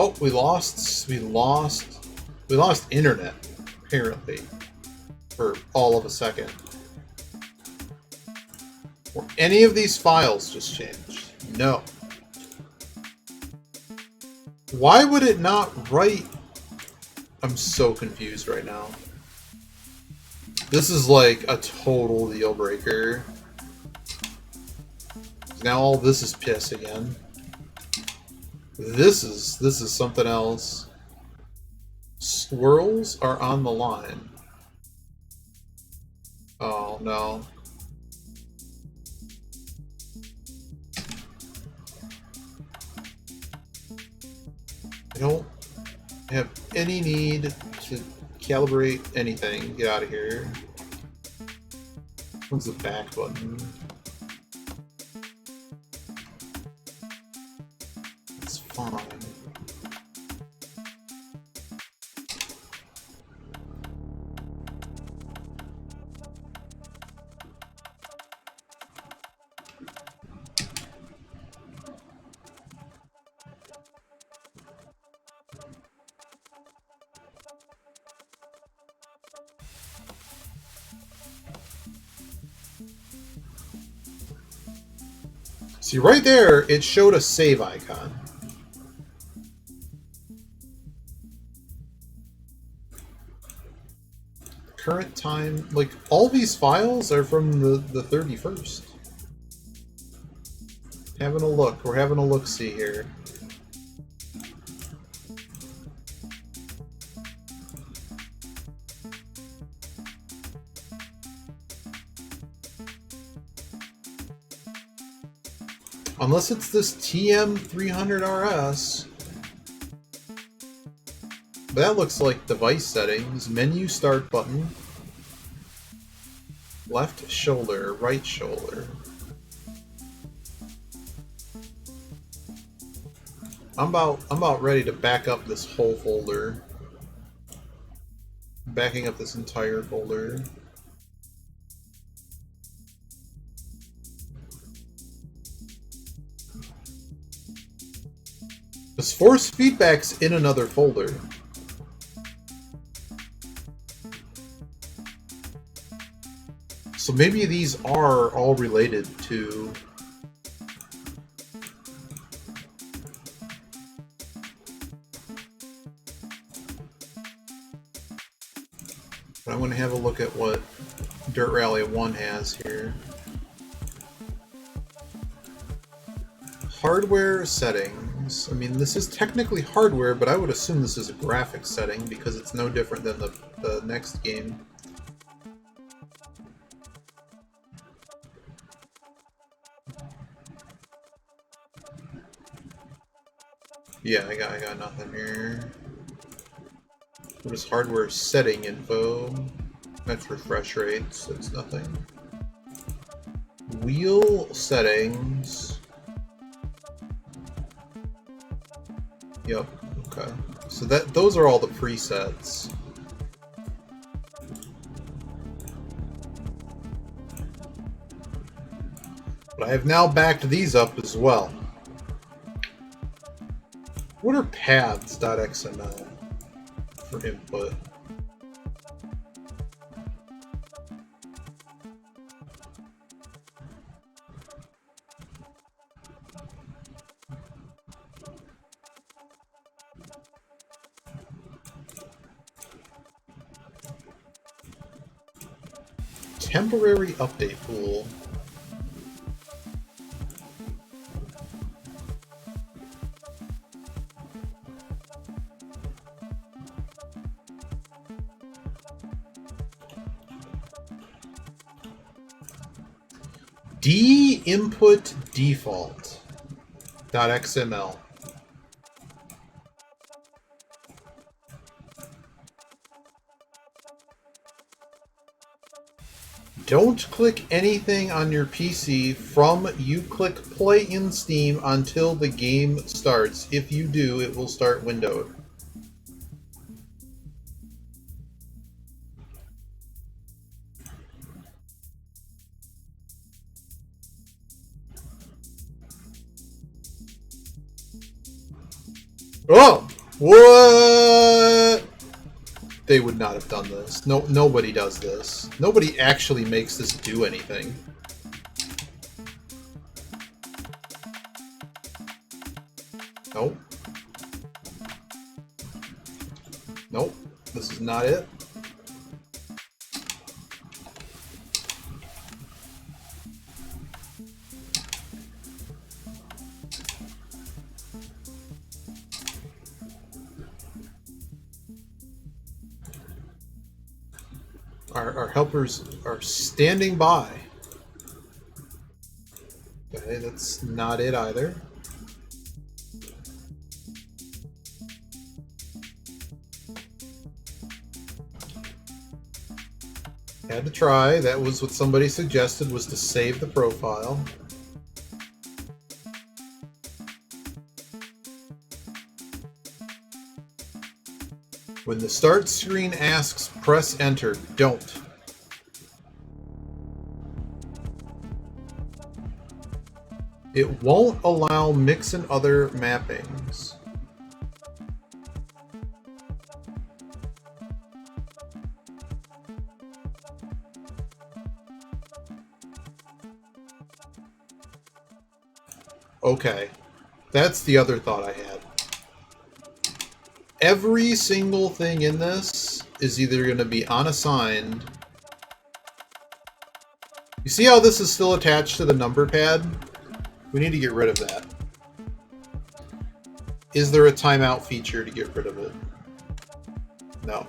Oh, we lost internet, apparently, for all of a second. Were any of these files just changed? No. Why would it not write? I'm so confused right now. This is like a total deal breaker. Now all this is piss again. This is something else. Swirls are on the line. Oh no. I don't have any need to calibrate anything. Get out of here. What's the back button? It's fine. See, right there, it showed a save icon. Current time, like, all these files are from the 31st. Having a look. We're having a look-see here. Unless it's this TM300RS. But that looks like device settings. Menu start button. Left shoulder, right shoulder. I'm about ready to back up this whole folder. Backing up this entire folder. This force feedback's in another folder. So maybe these are all related to... But I'm going to have a look at what Dirt Rally 1 has here. Hardware settings. I mean, this is technically hardware, but I would assume this is a graphics setting because it's no different than the next game. Yeah, I got nothing here. What is hardware setting info? That's refresh rates. That's nothing. Wheel settings. Yep. Okay. So those are all the presets. But I have now backed these up as well. What are paths.xml for input? Temporary update pool. D-input default .xml. Don't click anything on your PC from you click play in Steam until the game starts. If you do, it will start windowed. Oh! What? They would not have done this. No, nobody does this. Nobody actually makes this do anything. Nope. Nope. This is not it. Our helpers are standing by. Okay, that's not it either. Had to try. That was what somebody suggested, was to save the profile. When the start screen asks, press enter. Don't. It won't allow mix and other mappings. Okay, that's the other thought I had. Every single thing in this is either going to be unassigned. You see how this is still attached to the number pad? We need to get rid of that. Is there a timeout feature to get rid of it? No.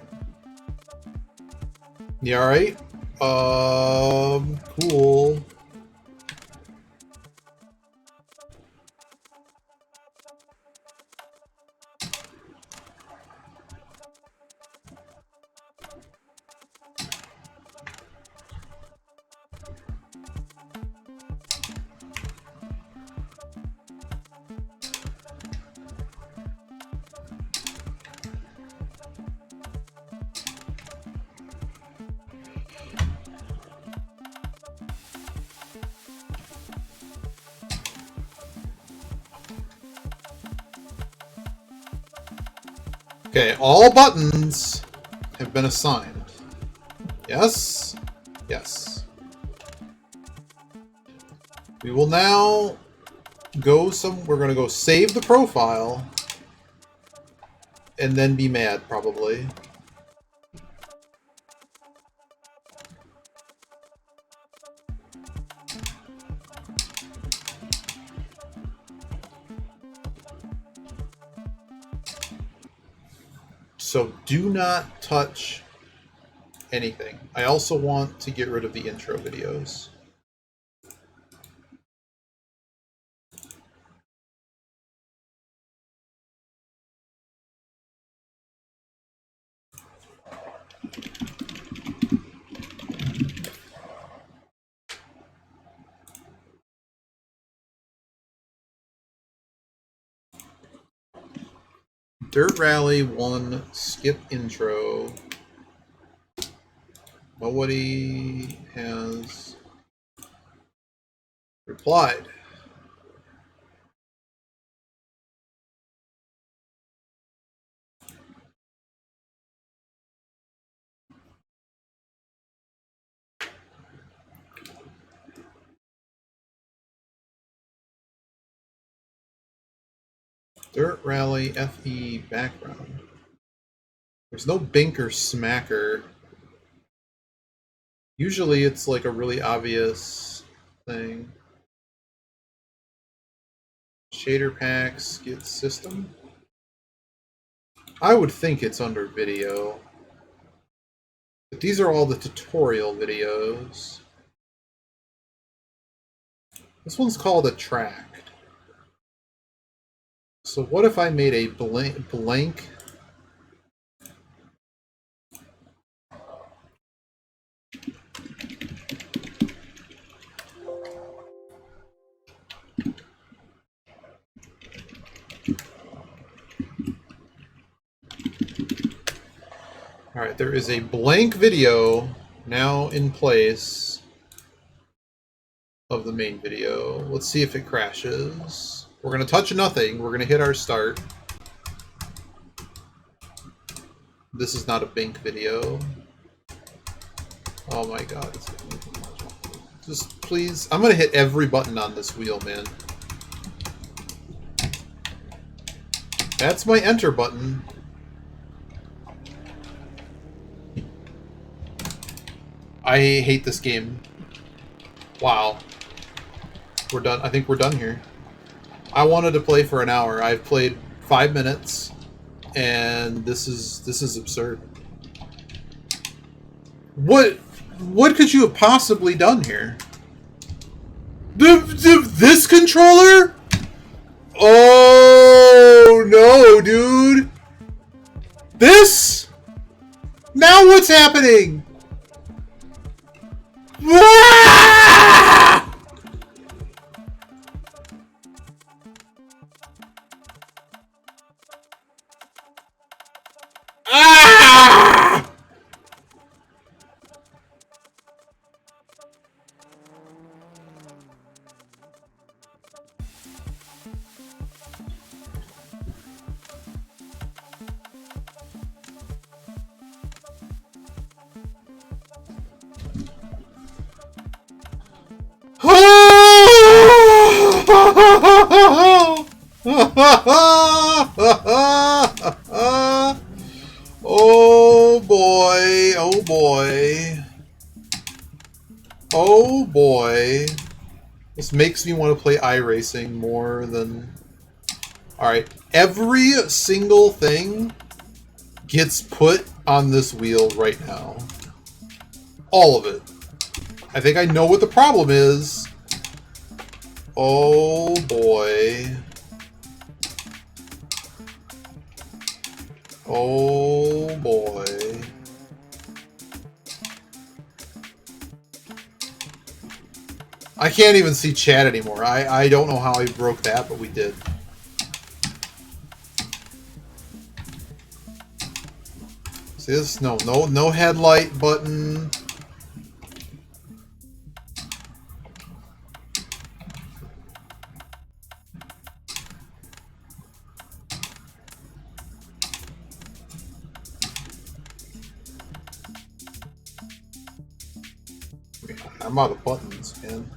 Yeah, alright. Cool. Okay, all buttons have been assigned. Yes? Yes. We will now go we're going to go save the profile and then be mad, probably. So do not touch anything. I also want to get rid of the intro videos. Dirt Rally 1 skip intro. Nobody has replied. Dirt Rally FE background. There's no bink or smacker. Usually it's like a really obvious thing. Shader packs, get system. I would think it's under video. But these are all the tutorial videos. This one's called Attract. So what if I made a blank Alright, there is a blank video now in place of the main video. Let's see if it crashes. We're going to touch nothing. We're going to hit our start. This is not a Bink video. Oh my god. Just please. I'm gonna hit every button on this wheel, man. That's my enter button. I hate this game. Wow. We're done. I think we're done here. I wanted to play for an hour. I've played 5 minutes, and this is absurd. What could you have possibly done here? This controller? Oh no, dude! This? Now what's happening? Ah! Ah! Oh boy, oh boy. Oh boy. This makes me want to play iRacing more than... Alright, every single thing gets put on this wheel right now. All of it. I think I know what the problem is. Oh boy. Oh boy. I can't even see chat anymore. I don't know how I broke that, but we did. See this? No headlight button. I'm out of buttons, man.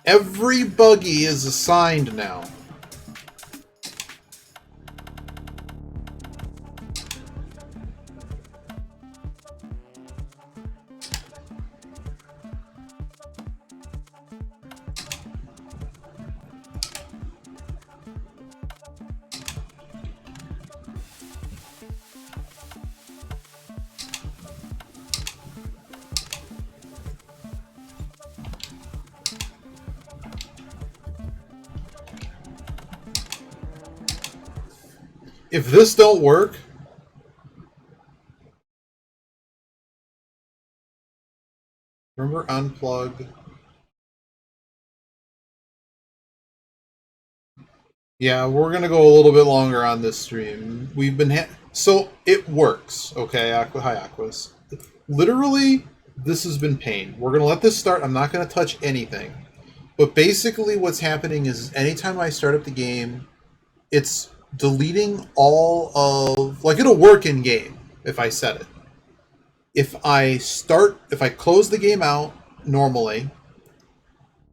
Every buggy is assigned now. If this don't work, remember unplug. Yeah, we're gonna go a little bit longer on this stream. We've been so it works, okay? Hi, Aquas. Literally, this has been pain. We're gonna let this start. I'm not gonna touch anything, but basically, what's happening is anytime I start up the game, it's deleting all of, like, it'll work in game if I set it. If I close the game out normally,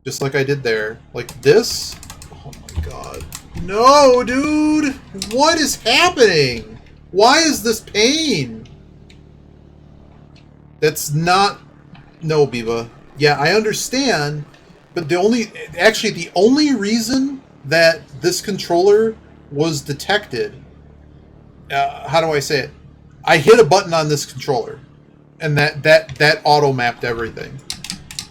just like I did there, like this, oh my god. No, dude! What is happening? Why is this pain? That's not... No, Biba. Yeah, I understand, but the only reason that this controller was detected, how do I say it? I hit a button on this controller, and that auto mapped everything.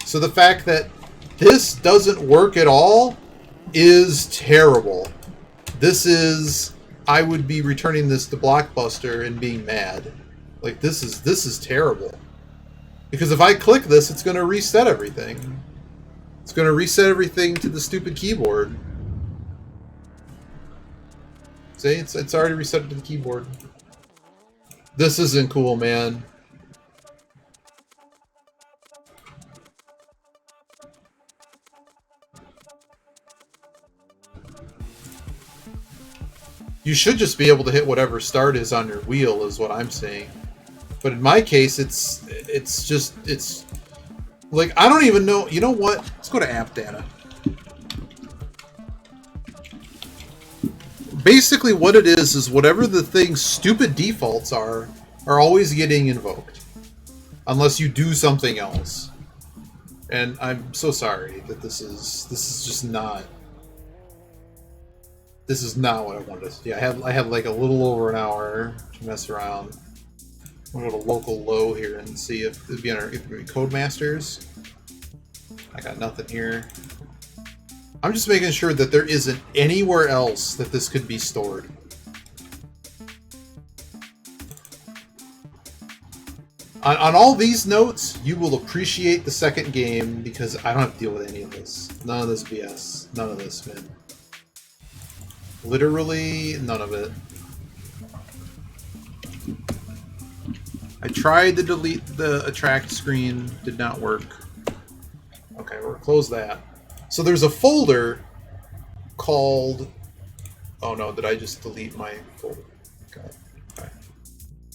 So the fact that this doesn't work at all is terrible. This is, I would be returning this to Blockbuster and being mad. Like, this is terrible. Because if I click this, it's going to reset everything. It's going to reset everything to the stupid keyboard. See, it's already reset to the keyboard. This isn't cool, man. You should just be able to hit whatever start is on your wheel, is what I'm saying. But in my case, it's like, I don't even know. You know what? Let's go to app data. Basically, what it is whatever the thing's stupid defaults are always getting invoked, unless you do something else. And I'm so sorry that this is just not. This is not what I wanted to see. I had like a little over an hour to mess around. I'm gonna go to local low here and see if it'd be on our Codemasters. I got nothing here. I'm just making sure that there isn't anywhere else that this could be stored. On all these notes, you will appreciate the second game because I don't have to deal with any of this. None of this BS. None of this, man. Literally none of it. I tried to delete the attract screen, did not work. Okay, we'll close that. So there's a folder called... Oh no, did I just delete my folder? Okay.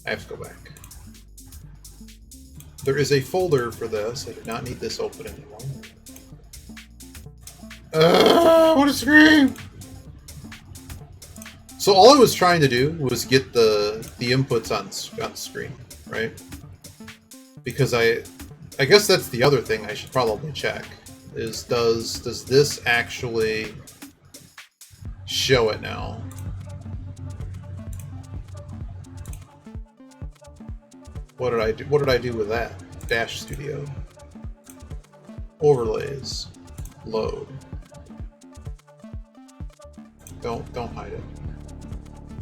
I have to go back. There is a folder for this. I do not need this open anymore. What a scream! So all I was trying to do was get the inputs on screen, right? Because I guess that's the other thing I should probably check. Is does this actually show it now? What did I do? What did I do with that? Dash Studio. Overlays. Load. Don't hide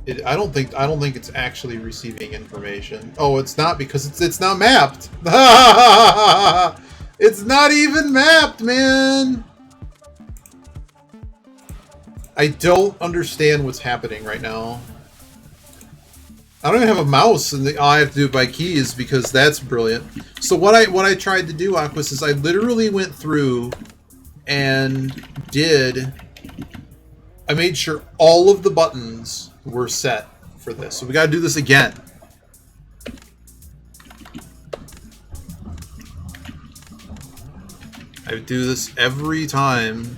it. I don't think it's actually receiving information. Oh, it's not because it's not mapped. It's not even mapped, man. I don't understand what's happening right now. I don't even have a mouse, and I have to do it by keys because that's brilliant. So what I tried to do, Aquas, is I literally went through and I made sure all of the buttons were set for this. So we got to do this again. I do this every time.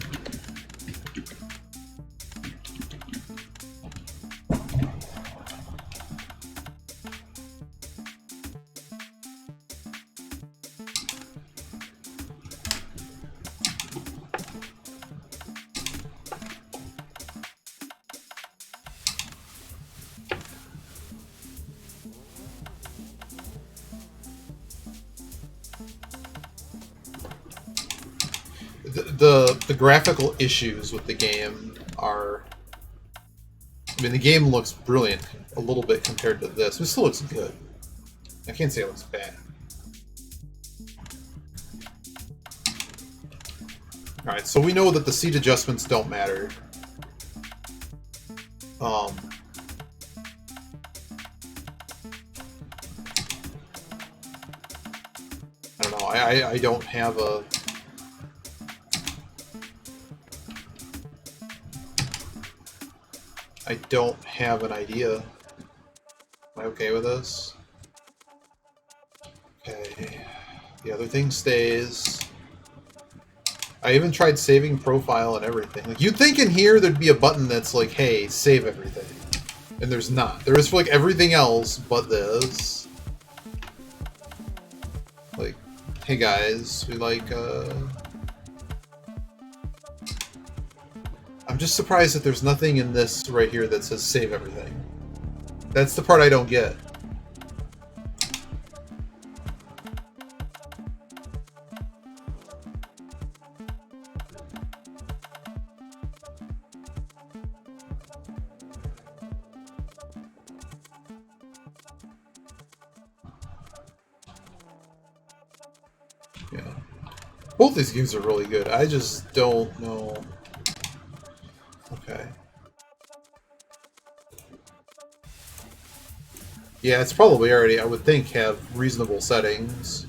The graphical issues with the game are... I mean, the game looks brilliant a little bit compared to this. It still looks good. I can't say it looks bad. Alright, so we know that the seat adjustments don't matter. I don't know. I don't have a... I don't have an idea. Am I okay with this? Okay. The other thing stays. I even tried saving profile and everything. Like, you'd think in here there'd be a button that's like, hey, save everything. And there's not. There is for like everything else but this. Like, hey guys, we like, I'm just surprised that there's nothing in this right here that says save everything. That's the part I don't get. Yeah. Both these games are really good. I just don't know. Okay. Yeah, it's probably already, I would think, have reasonable settings.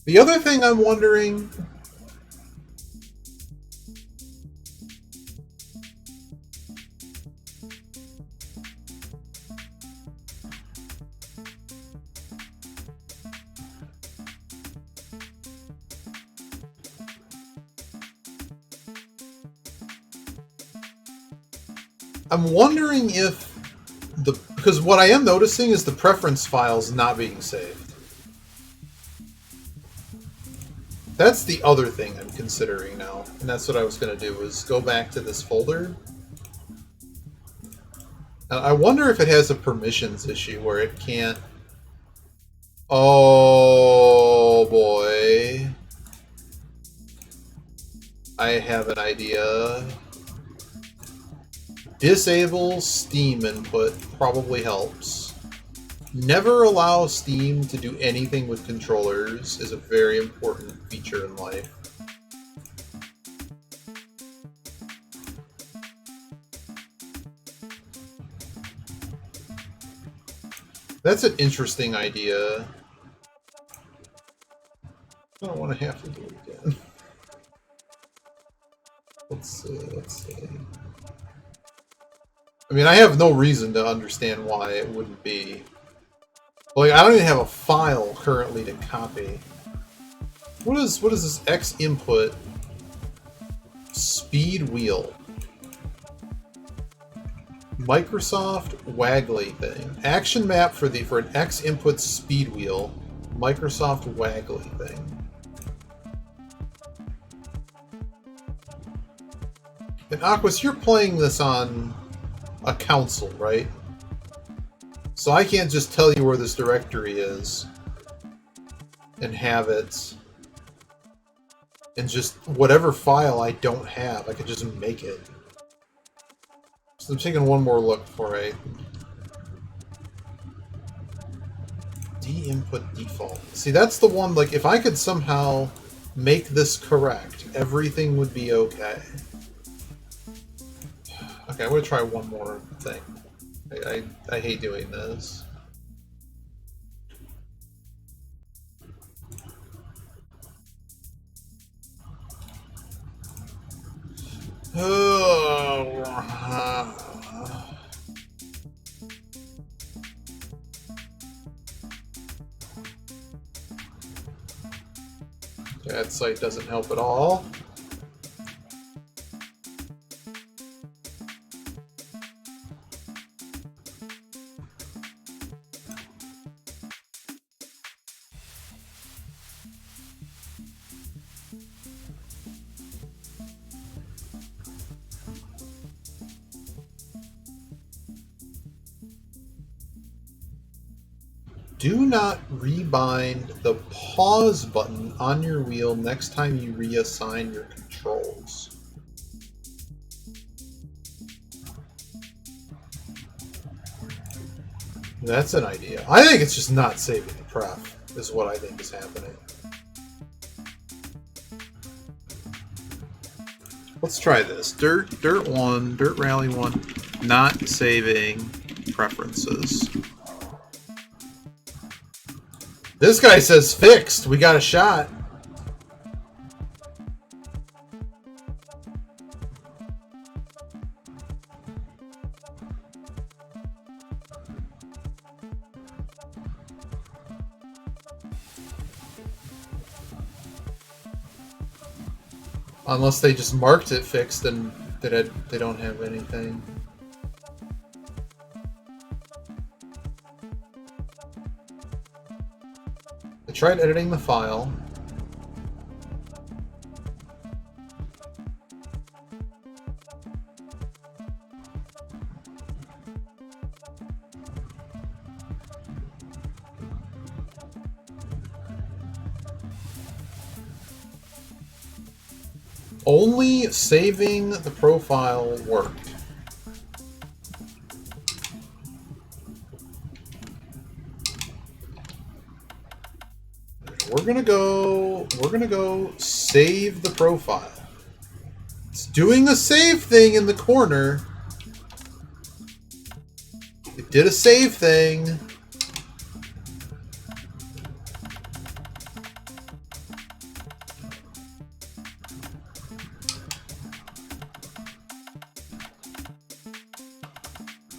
The other thing I'm wondering... I'm wondering if because what I am noticing is the preference files not being saved. That's the other thing I'm considering now, and that's what I was going to do, is go back to this folder. I wonder if it has a permissions issue where it can't... Oh boy. I have an idea. Disable Steam input probably helps. Never allow Steam to do anything with controllers is a very important feature in life. That's an interesting idea. I don't want to have to do it again. Let's see. I mean, I have no reason to understand why it wouldn't be. Like, I don't even have a file currently to copy. What is this X input speed wheel? Microsoft Waggly thing. Action map for an X input speed wheel. Microsoft Waggly thing. And Aquas, you're playing this on a console, right? So I can't just tell you where this directory is and have it, and just whatever file I don't have, I could just make it. So I'm taking one more look for a D-input default. See, that's the one, like, if I could somehow make this correct, everything would be okay. Okay, I'm going to try one more thing. I hate doing this. That site doesn't help at all. Do not rebind the pause button on your wheel next time you reassign your controls. That's an idea. I think it's just not saving the pref, is what I think is happening. Let's try this. Dirt Rally 1, not saving preferences. This guy says fixed. We got a shot. Unless they just marked it fixed and they don't have anything. I tried editing the file. Only saving the profile worked. We're gonna go save the profile. It's doing a save thing in the corner. It did a save thing.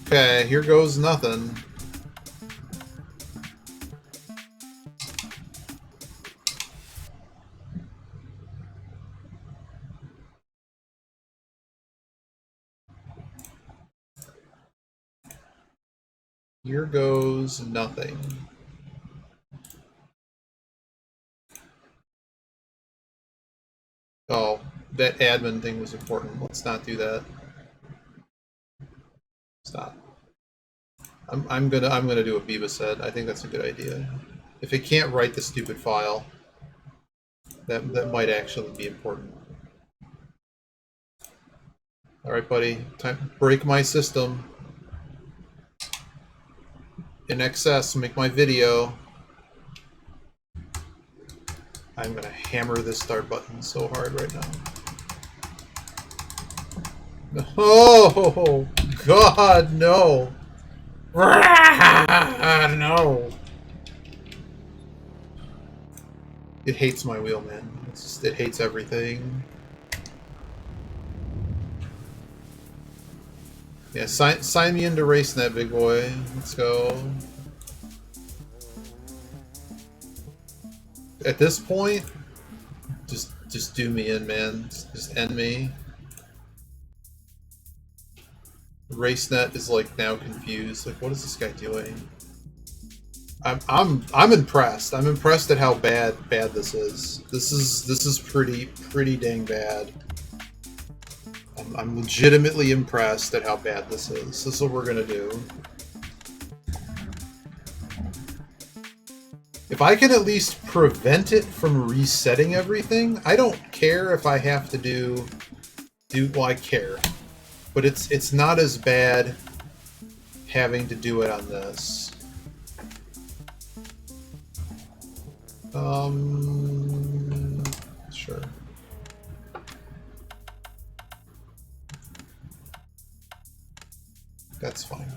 Okay, here goes nothing. Here goes nothing. Oh, that admin thing was important. Let's not do that. Stop. I'm gonna do what Biba said. I think that's a good idea. If it can't write the stupid file, that might actually be important. All right, buddy. Time to break my system. In excess, make my video. I'm gonna hammer this start button so hard right now. Oh God, no! No! It hates my wheel, man. It hates everything. Yeah, sign me into RaceNet, big boy. Let's go. At this point, just do me in, man. Just end me. RaceNet is like now confused. Like, what is this guy doing? I'm impressed. I'm impressed at how bad this is. This is pretty dang bad. I'm legitimately impressed at how bad this is. This is what we're gonna do. If I can at least prevent it from resetting everything, I don't care if I have to do well, I care. But it's not as bad having to do it on this. Sure. That's fine.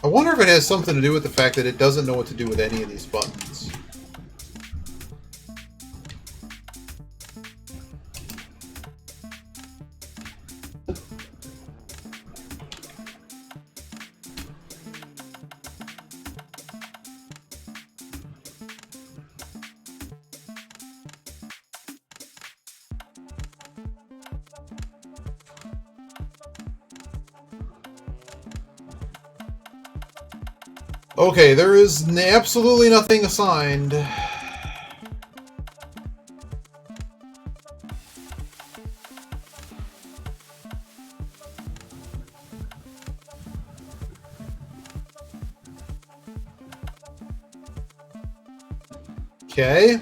I wonder if it has something to do with the fact that it doesn't know what to do with any of these buttons. Okay, there is absolutely nothing assigned. Okay.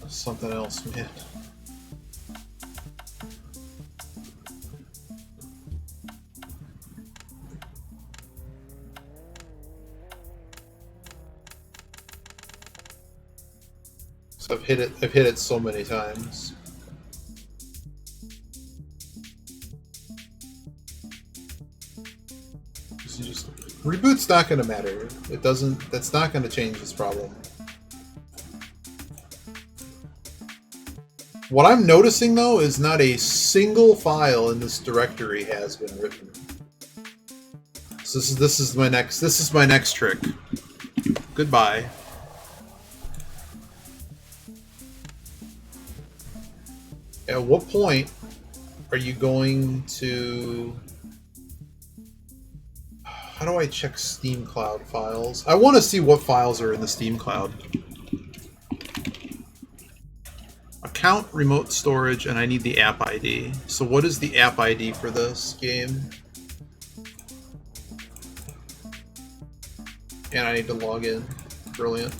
Something else, man. So I've hit it so many times. Reboot's not going to matter. It doesn't. That's not going to change this problem. What I'm noticing though is not a single file in this directory has been written. So this is my next trick. Goodbye. At what point are you going to... How do I check Steam Cloud files? I want to see what files are in the Steam Cloud. Account, remote storage, and I need the app ID. So what is the app ID for this game? And I need to log in. Brilliant.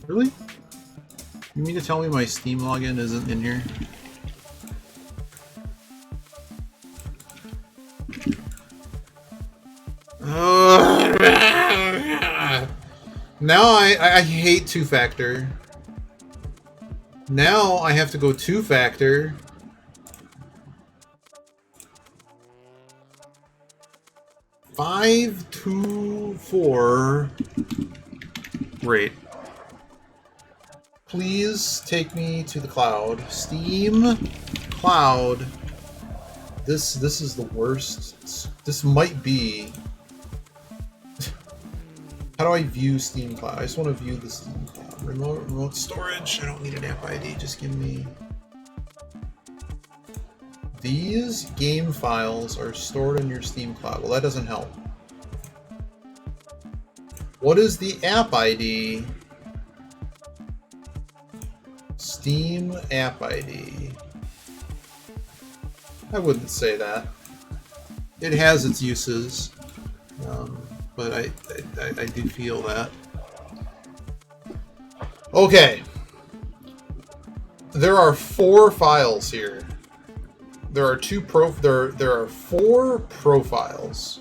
Really? You mean to tell me my Steam login isn't in here? Now I hate two-factor. Now I have to go two-factor. 524. Great. Please take me to the cloud. Steam cloud. This is the worst. This might be. How do I view Steam Cloud? I just want to view the Steam Cloud. Remote storage. I don't need an app ID. Just give me. These game files are stored in your Steam Cloud. Well, that doesn't help. What is the app ID? Steam app ID. I wouldn't say that. It has its uses, but I do feel that. Okay. There are 4 files here. There are there are 4 profiles.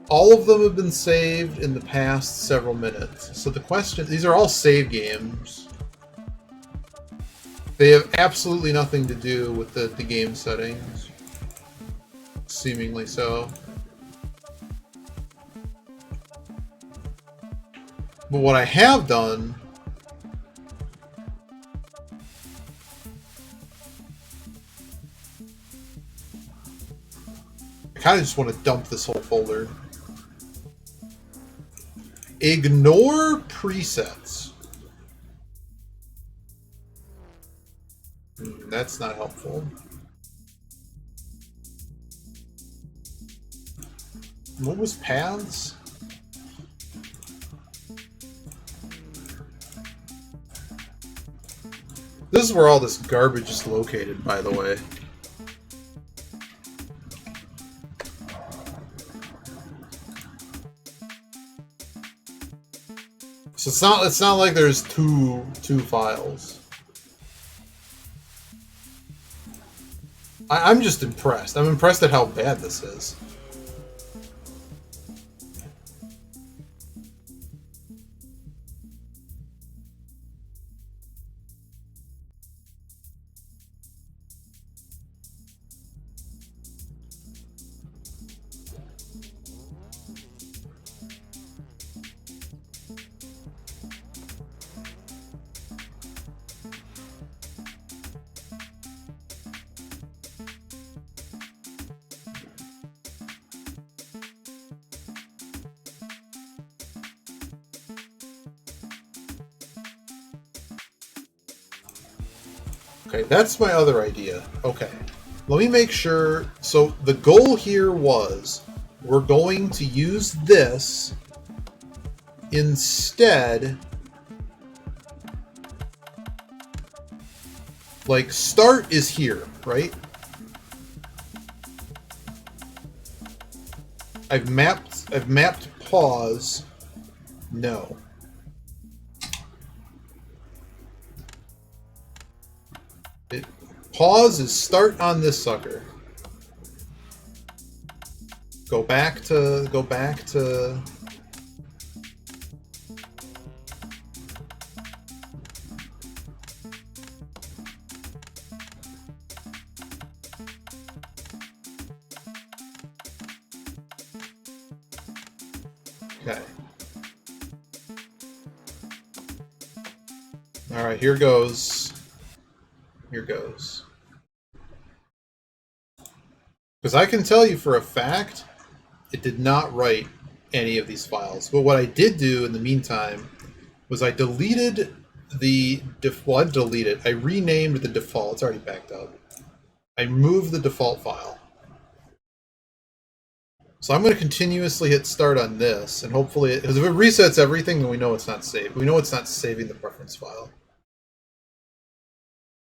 All of them have been saved in the past several minutes. So the question, these are all save games. They have absolutely nothing to do with the game settings. Seemingly so. But what I have done I kind of just want to dump this whole folder. Ignore presets. That's not helpful. What was paths? This is where all this garbage is located, by the way. So it's not like there's two files. I'm just impressed. I'm impressed at how bad this is. Okay, that's my other idea. Okay, let me make sure. So the goal here was we're going to use this instead. Like, start is here, right? I've mapped pause. No. Pause is start on this sucker. Go back to. Okay. All right, here goes. Here goes. Because I can tell you for a fact, it did not write any of these files. But what I did do in the meantime was I deleted the I renamed the default. It's already backed up. I moved the default file. So I'm going to continuously hit start on this, and hopefully, because if it resets everything, then we know it's not saved. We know it's not saving the preference file,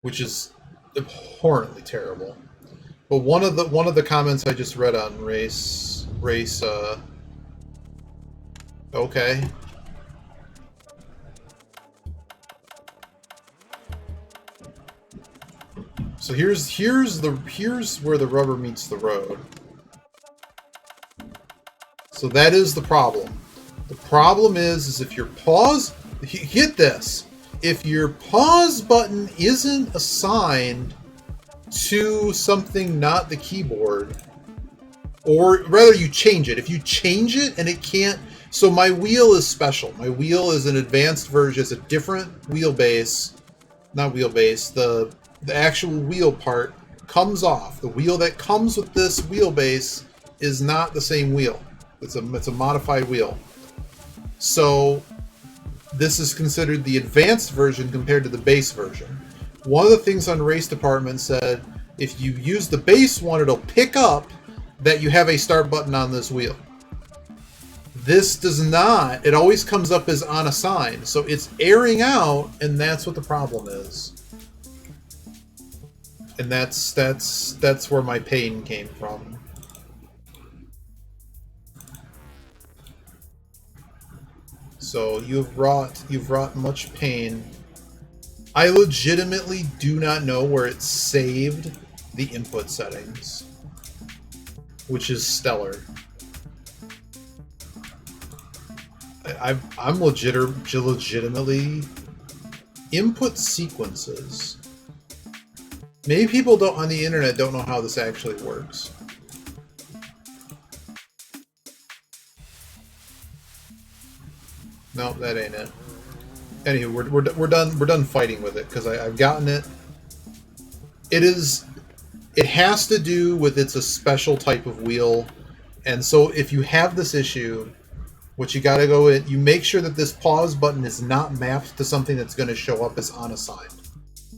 which is abhorrently terrible. But one of the comments I just read on race, okay. So here's where the rubber meets the road. So that is the problem. The problem is if your pause, hit this. If your pause button isn't assigned to something not the keyboard, or rather you change it. If you change it and it can't, so my wheel is special. My wheel is an advanced version. It's a different wheelbase, not wheelbase. The actual wheel part comes off. The wheel that comes with this wheelbase is not the same wheel. It's a modified wheel. So this is considered the advanced version compared to the base version. One of the things on Race Department said, if you use the base one, it'll pick up that you have a start button on this wheel. This does not. It always comes up as unassigned. So it's airing out, and that's what the problem is. And that's where my pain came from. So you've wrought much pain. I legitimately do not know where it saved the input settings, which is stellar. I'm legitimately input sequences. Maybe people don't on the internet don't know how this actually works. No, that ain't it. Anywho, we're done fighting with it because I've gotten it. It has to do with it's a special type of wheel, and so if you have this issue, what you got to go in, you make sure that this pause button is not mapped to something that's going to show up as unassigned.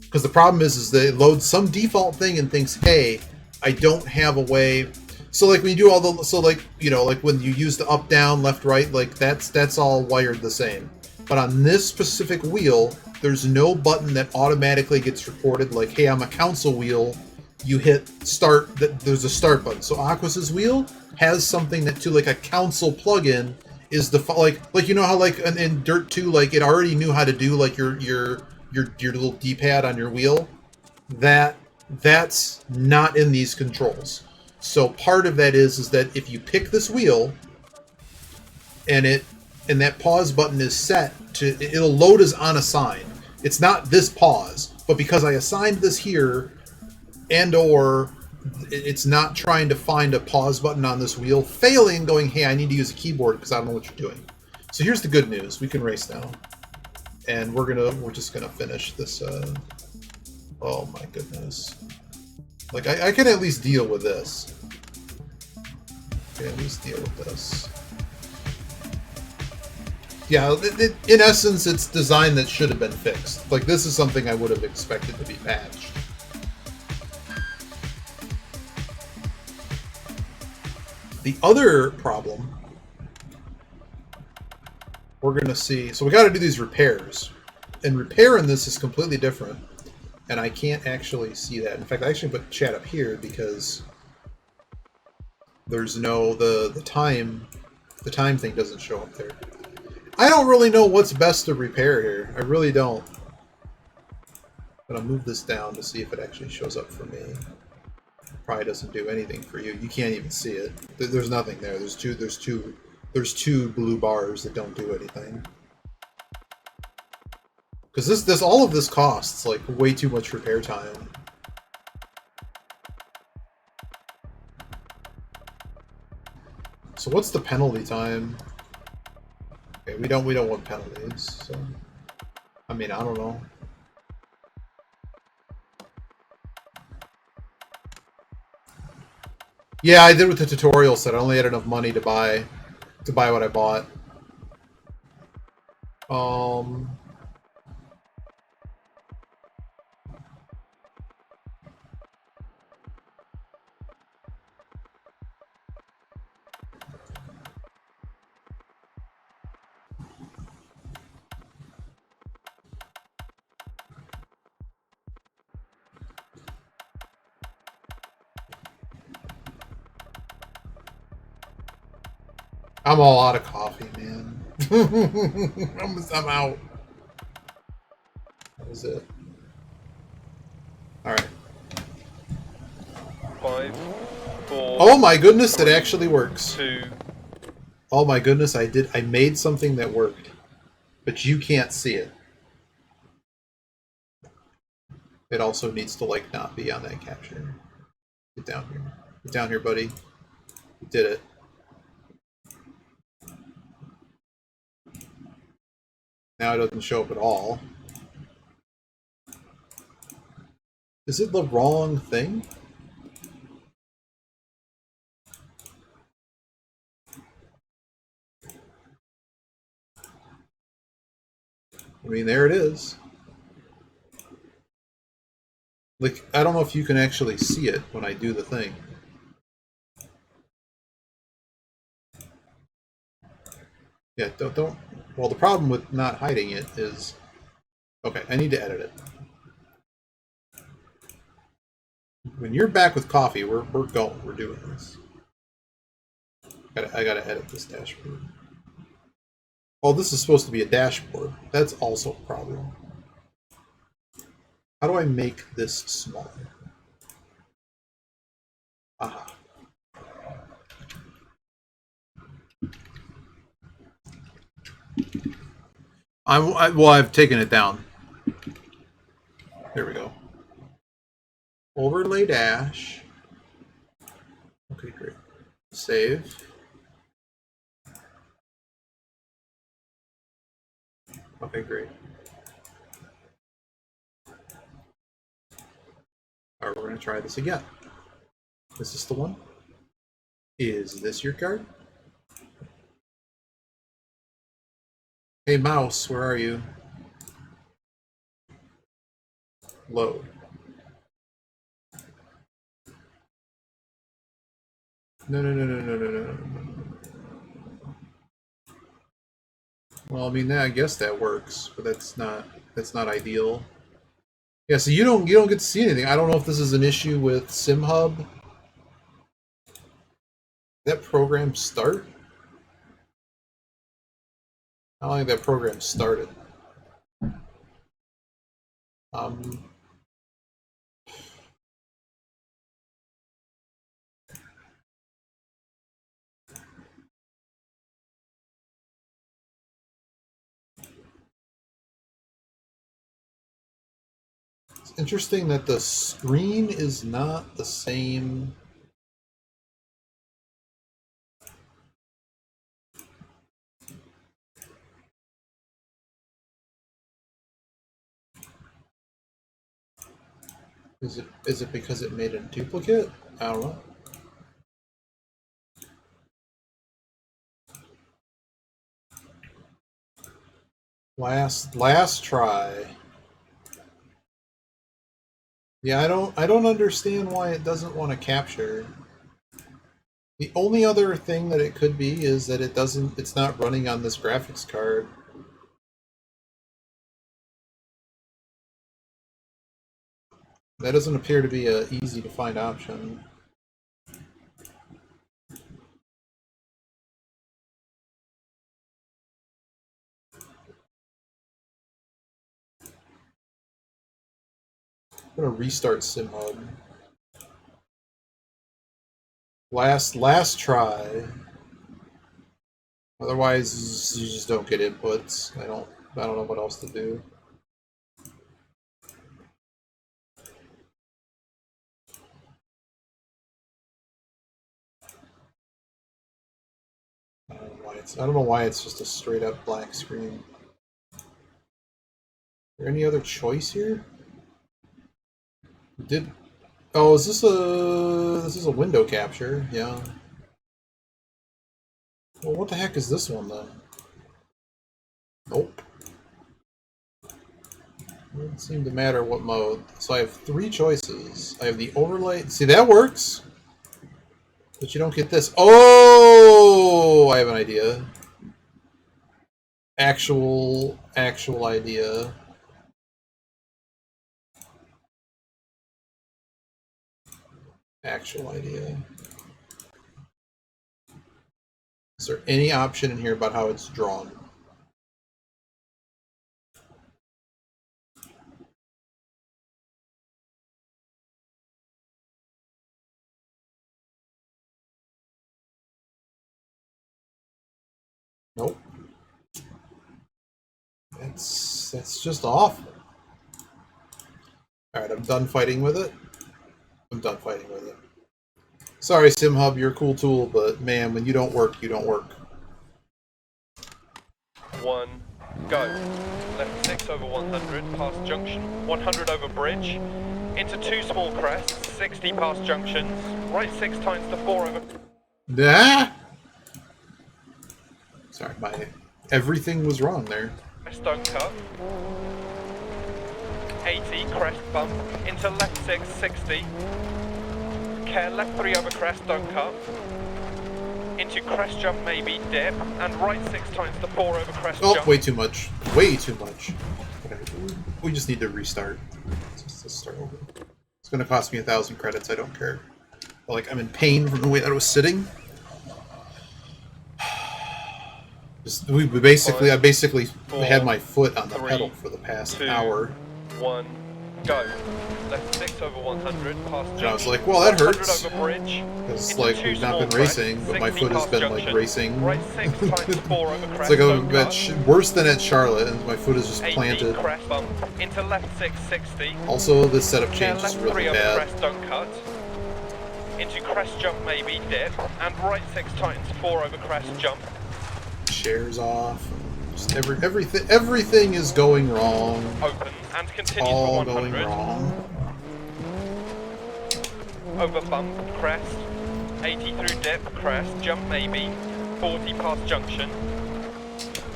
Because the problem is that it loads some default thing and thinks, hey, I don't have a way. So like when you do all the, so like, you know, like when you use the up, down, left, right, like that's all wired the same. But on this specific wheel, there's no button that automatically gets reported like, hey, I'm a console wheel. You hit start, there's a start button. So Aquas's wheel has something that to like a console plugin is the like you know how like in Dirt 2 like it already knew how to do like your little D-pad on your wheel. That's not in these controls. So part of that is that if you pick this wheel and that pause button is set to, it'll load as unassigned. It's not this pause, but because I assigned this here, and or it's not trying to find a pause button on this wheel, failing, going, hey, I need to use a keyboard because I don't know what you're doing. So here's the good news: we can race now, and we're just gonna finish this. Oh my goodness! Like I can at least deal with this. I can at least deal with this. Yeah, in essence, it's design that should have been fixed. Like, this is something I would have expected to be patched. The other problem we're going to see... So we got to do these repairs. And repair in this is completely different. And I can't actually see that. In fact, I actually put chat up here because there's no... The time thing doesn't show up there. I don't really know what's best to repair here. I really don't. I'm gonna move this down to see if it actually shows up for me. Probably doesn't do anything for you. You can't even see it. There's nothing there. There's two blue bars that don't do anything. Because all of this costs like way too much repair time. So what's the penalty time? Okay, we don't want penalties, so I mean, I don't know. Yeah, I did what the tutorial said. I only had enough money to buy what I bought. I'm all out of coffee, man. I'm out. That was it. Alright. 5, 4. Oh my goodness, it actually works. 2. Oh my goodness, I made something that worked. But you can't see it. It also needs to, like, not be on that capture. Get down here. Get down here, buddy. Did it. Now it doesn't show up at all. Is it the wrong thing? I mean, there it is. Like, I don't know if you can actually see it when I do the thing. Yeah, don't. Well, the problem with not hiding it is... Okay, I need to edit it. When you're back with coffee, we're going. We're doing this. I gotta edit this dashboard. Oh, this is supposed to be a dashboard. That's also a problem. How do I make this smaller? Aha. Well, I've taken it down. There we go. Overlay dash. Okay, great. Save. Okay, great. All right, we're going to try this again. Is this the one? Is this your card? Hey, mouse, where are you? Load. No. Well, I mean, I guess that works, but that's not ideal. Yeah, so you don't get to see anything. I don't know if this is an issue with SimHub. Did that program start? I don't think that program started. It's interesting that the screen is not the same. Is it because it made a duplicate? I don't know. Last try. Yeah, I don't understand why it doesn't want to capture. The only other thing that it could be is that it's not running on this graphics card. That doesn't appear to be a easy to find option. I'm gonna restart SimHub. Last try. Otherwise, you just don't get inputs. I don't know what else to do. I don't know why it's just a straight up black screen. Is there any other choice here? Oh, is this a window capture? Yeah. Well, what the heck is this one then? Nope. Doesn't seem to matter what mode. So I have 3 choices. I have the overlay. See, that works. But you don't get this. Oh, I have an idea. Actual idea. Actual idea. Is there any option in here about how it's drawn? Nope. That's just awful. Alright, I'm done fighting with it. I'm done fighting with it. Sorry, SimHub, you're a cool tool, but man, when you don't work, you don't work. 1, go. Left 6 over 100, past junction, 100 over bridge, into 2 small crests, 60 past junctions, right 6 times to 4 over... Ah! Sorry, everything was wrong there. Crest don't cut. 80, crest bump, into left 6, 60. Care, left 3 over crest, don't cut. Into crest jump maybe, dip, and right 6 times to 4 over crest jump. Oh, way too much. Way too much. Okay, we just need to restart. Let's start over. It's going to cost me 1,000 credits, I don't care. But, like, I'm in pain from the way that I was sitting. I basically had my foot on the pedal for the past hour. 1, go. Left 6 over 100, past junction. And I was like, well, that hurts. Because, like, we've not been racing, but my foot has been, like, racing. Right 6 times 4 over crest. It's like worse than at Charlotte, and my foot is just planted. Crest bump, into left 6, 60. Also, this setup change is really bad. Crest don't cut. Into crest jump maybe, dip, and right 6 times 4 over crest jump. Shares off. Just everything is going wrong. Open and continues all for 100. Going wrong. Over bump, crest. 80 through dip, crest, jump maybe. 40 past junction.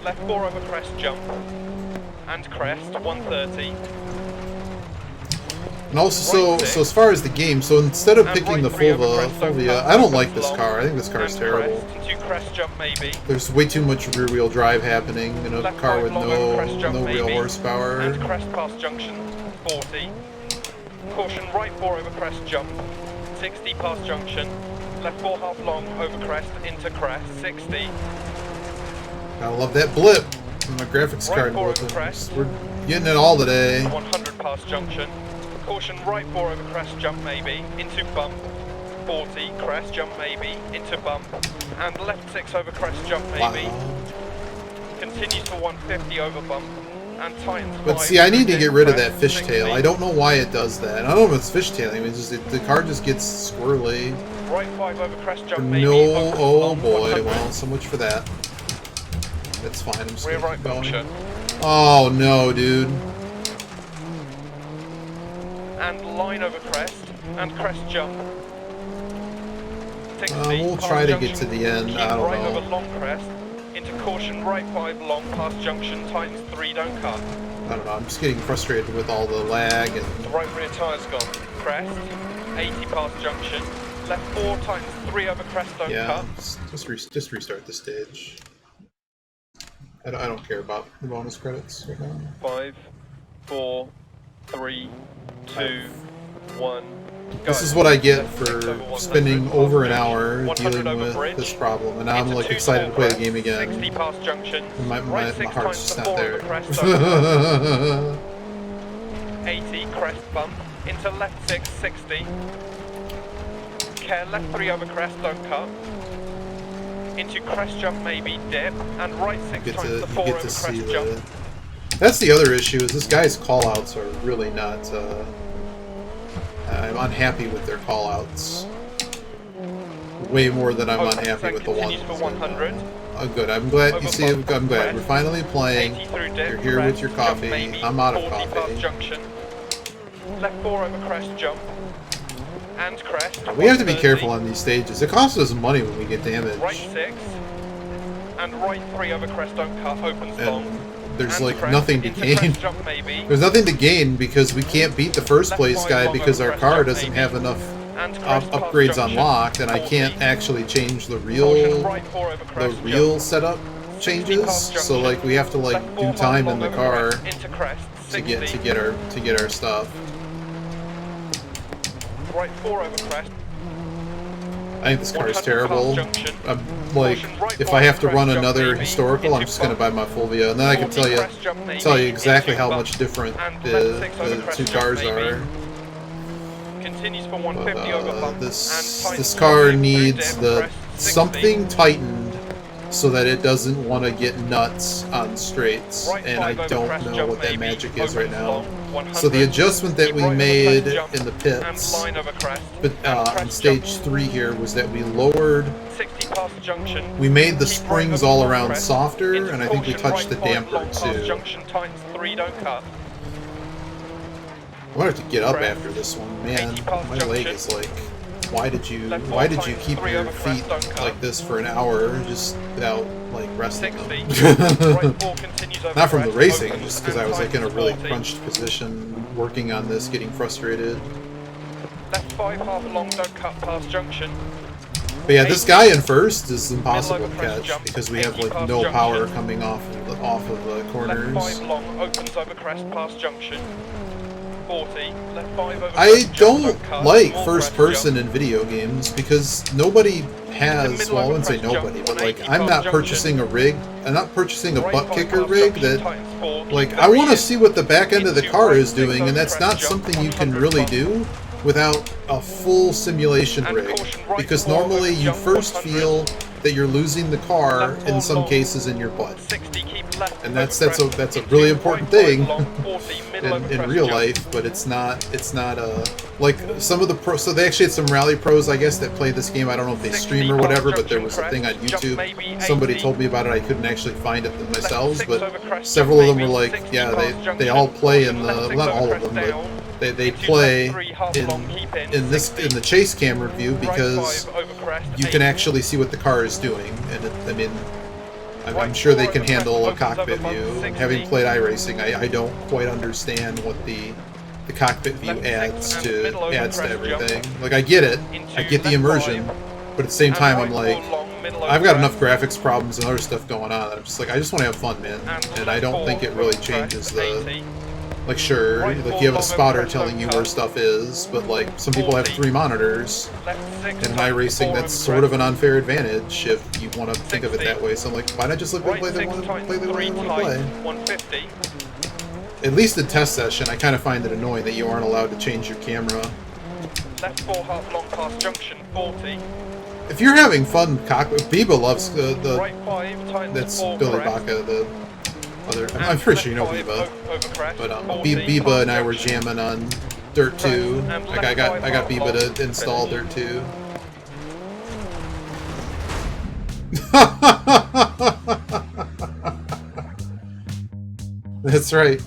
Left 4 over crest, jump. And crest, 130. And also, so as far as the game, so instead of picking the Fulvia, I don't like this car. I think this car is terrible. There's way too much rear-wheel drive happening in a car with no real horsepower. And crest past junction, 40. Caution, right 4 over crest jump, 60 past junction. Left 4 half long over crest into crest, 60. I love that blip. My graphics card blipping. We're getting it all today. 100 past junction. Caution, right 4 over crest jump maybe, into bump. 40, crest jump maybe, into bump. And left 6 over crest jump maybe. Wow. Continues for 150 over bump. And tightens 5. But see, I need to get rid of that fishtail. I don't know why it does that. I don't know if it's fishtailing. The car just gets squirrely. Right 5 over crest jump maybe. No, oh boy. Well, so much for that. That's fine. I'm just right going. Oh no, dude. And line over crest, and crest jump. 60, we'll try to get to the end, keep I don't right know. Over long crest, into caution, right 5 long past junction, tightens 3, don't cut. I don't know, I'm just getting frustrated with all the lag and... The right rear tire's gone. Crest, 80 past junction, left 4 tightens 3 over crest, don't cut. Just restart the stage. I don't care about the bonus credits right now. 5, 4, 3, 2, 1. This is what I get for spending over an hour dealing with this problem, and now I'm like excited to play the game again. My heart's just not there. 80 crest bump into left 6, 60. Care, left 3 over crest, don't cut. Into crest jump maybe, dip, and right 6 times the 4 over crest jump. That's the other issue, is this guy's callouts are really not... I'm unhappy with their callouts. Way more than I'm unhappy with the ones. Oh, good. I'm glad. You see, I'm glad. We're finally playing. You're here with your coffee. I'm out of coffee. Left 4 over crest jump. And crest. We have to be careful on these stages. It costs us money when we get damaged. Right 6. And right 3 over crest, don't cut, opens long. There's like nothing to gain. There's nothing to gain because we can't beat the first place guy because our car doesn't have enough upgrades unlocked, and I can't actually change the real setup changes. So like we have to like do time in the car to get our stuff. Right 4 over crest. I think this car is terrible. I'm like, if I have to run another historical, I'm just going to buy my Fulvia, and then I can tell you exactly how much different the two cars are. But, this car needs something tightened so that it doesn't want to get nuts on straights, and I don't know what that magic is right now. So the adjustment that we made in the pits, but on stage 3 here, was that we lowered, we made the springs all around softer, and I think we touched the damper too. I'm gonna have to get up after this one, man. My leg is like, why did you keep your feet like this for an hour just without like resting them? Not from the racing, just because I was like in a really crunched position working on this, getting frustrated. Left 5 half long, don't cut past junction. But yeah, this guy in first is impossible to catch because we have like no power coming off of the corners. Left 5 long, opens over crest past junction. 40, left 5 over I don't cut, like first person in video games because nobody has, well, I wouldn't say crest nobody, jump, but like 180 I'm not past purchasing a rig, I'm not purchasing a butt kicker rig that, like, I I want to see what the back end of the car is doing, and that's not something you can really do without a full simulation rig, because normally you first feel that you're losing the car in some cases in your butt, and that's a really important thing in real life, but it's not like some of the pros. So they actually had some rally pros, I guess, that play this game. I don't know if they stream or whatever, but there was a thing on YouTube. Somebody told me about it. I couldn't actually find it themselves, but several of them were like, yeah, they all play in the, well, not all of them, but they play in the chase camera view because you can actually see what the car is doing, and I mean, I'm sure they can handle a cockpit view. Having played iRacing, I don't quite understand what the cockpit view adds to everything. Like, I get it, I get the immersion, but at the same time I'm like, I've got enough graphics problems and other stuff going on that I'm just like, I just want to have fun, man. And I don't think it really changes the, like, sure, like you have a spotter telling you where stuff is, but like some people have 3 monitors, and in iRacing that's sort of an unfair advantage if you want to think of it that way. So I'm like, why not just let them play the way they want to play? At least in test session, I kind of find it annoying that you aren't allowed to change your camera. Left 4 half long past junction 40. If you're having fun, Biba loves the right 5 that's 4 Billy crest. Baca, the other. I'm pretty sure you know Biba, but Biba and I were jamming on Dirt 2. Like I got Biba to install Dirt 2. That's right.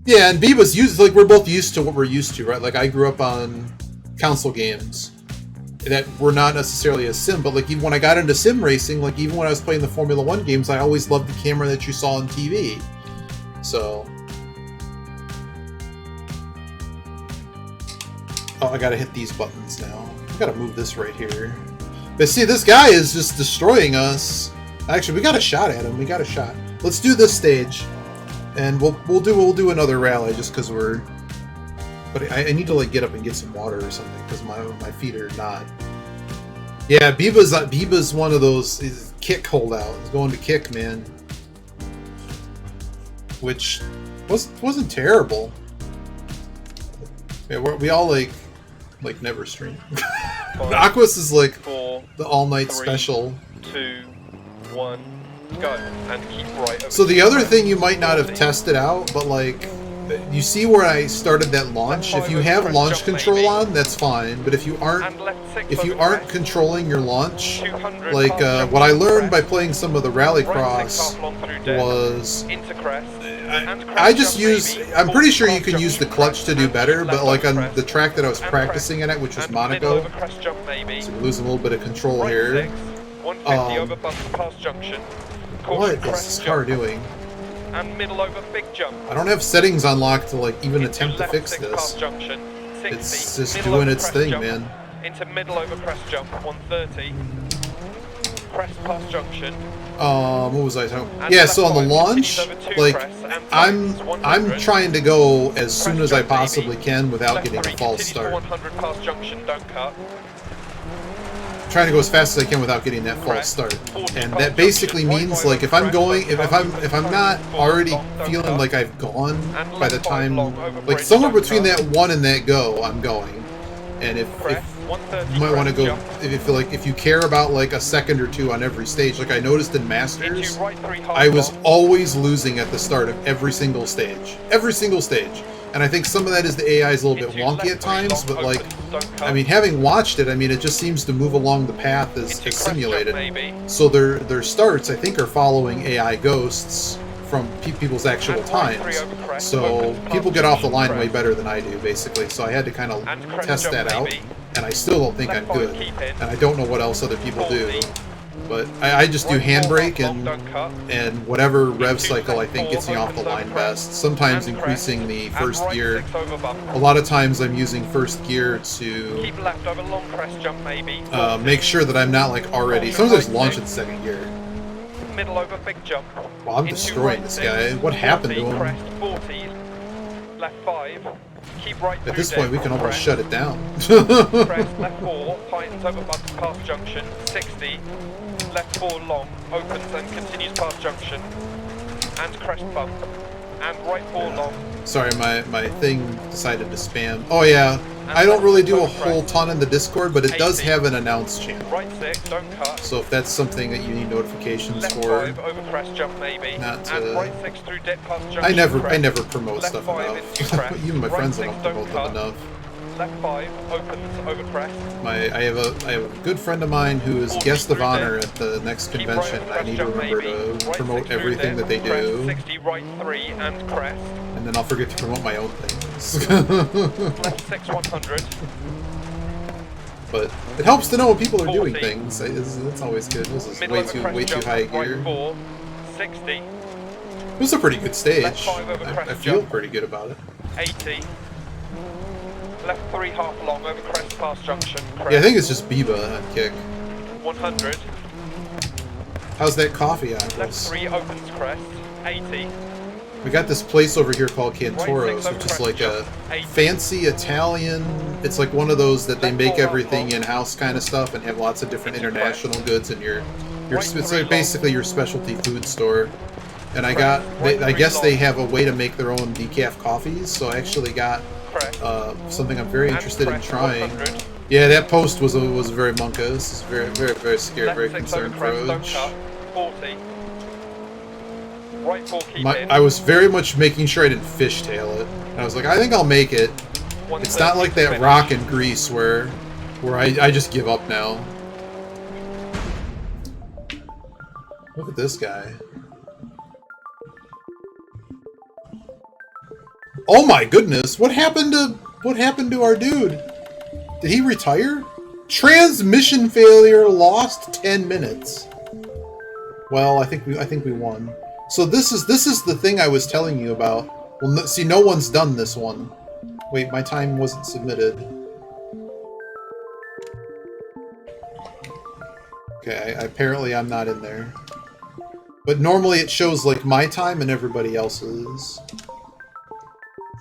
Yeah, and Biba's used, like, we're both used to what we're used to, right? Like, I grew up on console games that were not necessarily a sim, but like even when I got into sim racing, like even when I was playing the Formula 1 games, I always loved the camera that you saw on TV. So, oh, I gotta hit these buttons now. I gotta move this right here. But see, this guy is just destroying us. Actually, we got a shot at him. We got a shot. Let's do this stage, and we'll do another rally just because we're. But I need to like get up and get some water or something because my feet are not. Yeah, Biba's one of those kick holdouts. He's going to kick, man, which wasn't terrible. Yeah, we all like never stream. Aquas is like the all-night special. 2, 1, go, and keep right. So the other thing you might not have tested out, but like. You see where I started that launch? If you have launch control on, that's fine. But if you aren't controlling your launch, like what I learned by playing some of the Rallycross was I just use. I'm pretty sure you can use the clutch to do better, but like on the track that I was practicing it at, which was Monaco, so we're losing a little bit of control here. What is this car doing? And middle over big jump. I don't have settings unlocked to like even attempt to fix this. It's just doing its thing, man. Into middle over crest jump 130. Crest past junction. What was I talking? Yeah, so on the launch, like I'm trying to go as soon as I possibly can without getting a false start. 100 past junction, don't cut. Trying to go as fast as I can without getting that false start, and that basically means like if I'm not already feeling like I've gone by the time, like somewhere between that 1 and that go, I'm going, and if 130 You might want to crest go jump. if you care about like a second or two on every stage. Like I noticed in Masters, Into right 3 half I was long. always losing at the start of every single stage. Every single stage. And I think some of that is the AI is a little bit Into wonky left at 3 times, long, but like, opens, don't cut. I mean, having watched it, I mean, it just seems to move along the path as Into crest simulated. jump maybe. So their starts, I think, are following AI ghosts from people's actual And right 3 times. over crest, So opens past people get off the line crest. way better than I do, basically. So I had to kind of And crest test jump that out, maybe. and I still don't think Left I'm 5 good. keep in. And I don't know what else other people do. 40. But I just do Right 4 handbrake half long, don't cut. and whatever rev Into cycle I left think 4 gets me off the opens line over crest. best. Sometimes And increasing crest. the And first right gear. 6 over bump. A lot of times I'm using first gear to Keep left over long crest jump maybe. make sure that I'm not like already. Sometimes I launch in second gear. Middle over big jump. Well, I'm Into destroying right this 6, guy. What happened to 40, him? Crest 40. Left 5. Keep right At through this point, we dead, can almost crest. shut it down. Crest left 4, tightens over bumps past junction, 60. Left 4 long, opens and continues past junction. And crest bump. And right 4 long. Sorry, my thing decided to spam. Oh yeah, I don't really do a whole ton in the Discord, but it does 80. have an announce channel. Right 6, don't cut. So if that's something that you need notifications Left for, 5 over crest jump maybe. Not, and right 6 through dip past junction. I never crest. promote Left stuff 5 enough. into crest. Even my Right friends I 6 don't don't promote cut. them enough. Left 5 opens over crest. I have a good friend of mine who is guest of honor at the next Keep convention. right I need to jump remember maybe. to Right promote 6 through everything dip, that they crest, do, 60 right 3 and crest. and then I'll forget to promote my own things. Left 6 100. But it helps to know when people are doing 40. things. It's always good. This is Middle way over too crest jump, high right gear. 4. 60. It was a pretty good stage. Left 5 over I crest feel jump. pretty good about it. 80. Left 3 half long over crest past junction. Crest. Yeah, I think it's just Biba on kick. 100. How's that coffee, Left Aquas? 3 opens crest. 80. We got this place over here called Right Cantoro's, 6 which is over like a crest jump, 80. fancy Italian. It's like one of those that they Left make 4 half everything long. in-house kind of stuff and have lots of different Into international goods in your Right it's 3 like long. basically your specialty food store. And I Crest. got, Right I 3 guess they long. have a way to make their own decaf coffees, so I actually got Crest. something I'm very And interested in crest, trying. 100. Yeah, that post was very monkus. Very scared, Left very 6 concerned over crest, don't Froge. cut. 40. Right 4 keep in. I was very much making sure I didn't fishtail it. And I was like, I think I'll make it. It's not like that rock in Greece where I just give up now. Look at this guy. Oh my goodness! What happened to our dude? Did he retire? Transmission failure, lost 10 minutes. Well, I think we won. So this is the thing I was telling you about. Well, see, no one's done this one. Wait, my time wasn't submitted. Okay, apparently I'm not in there. But normally it shows like my time and everybody else's.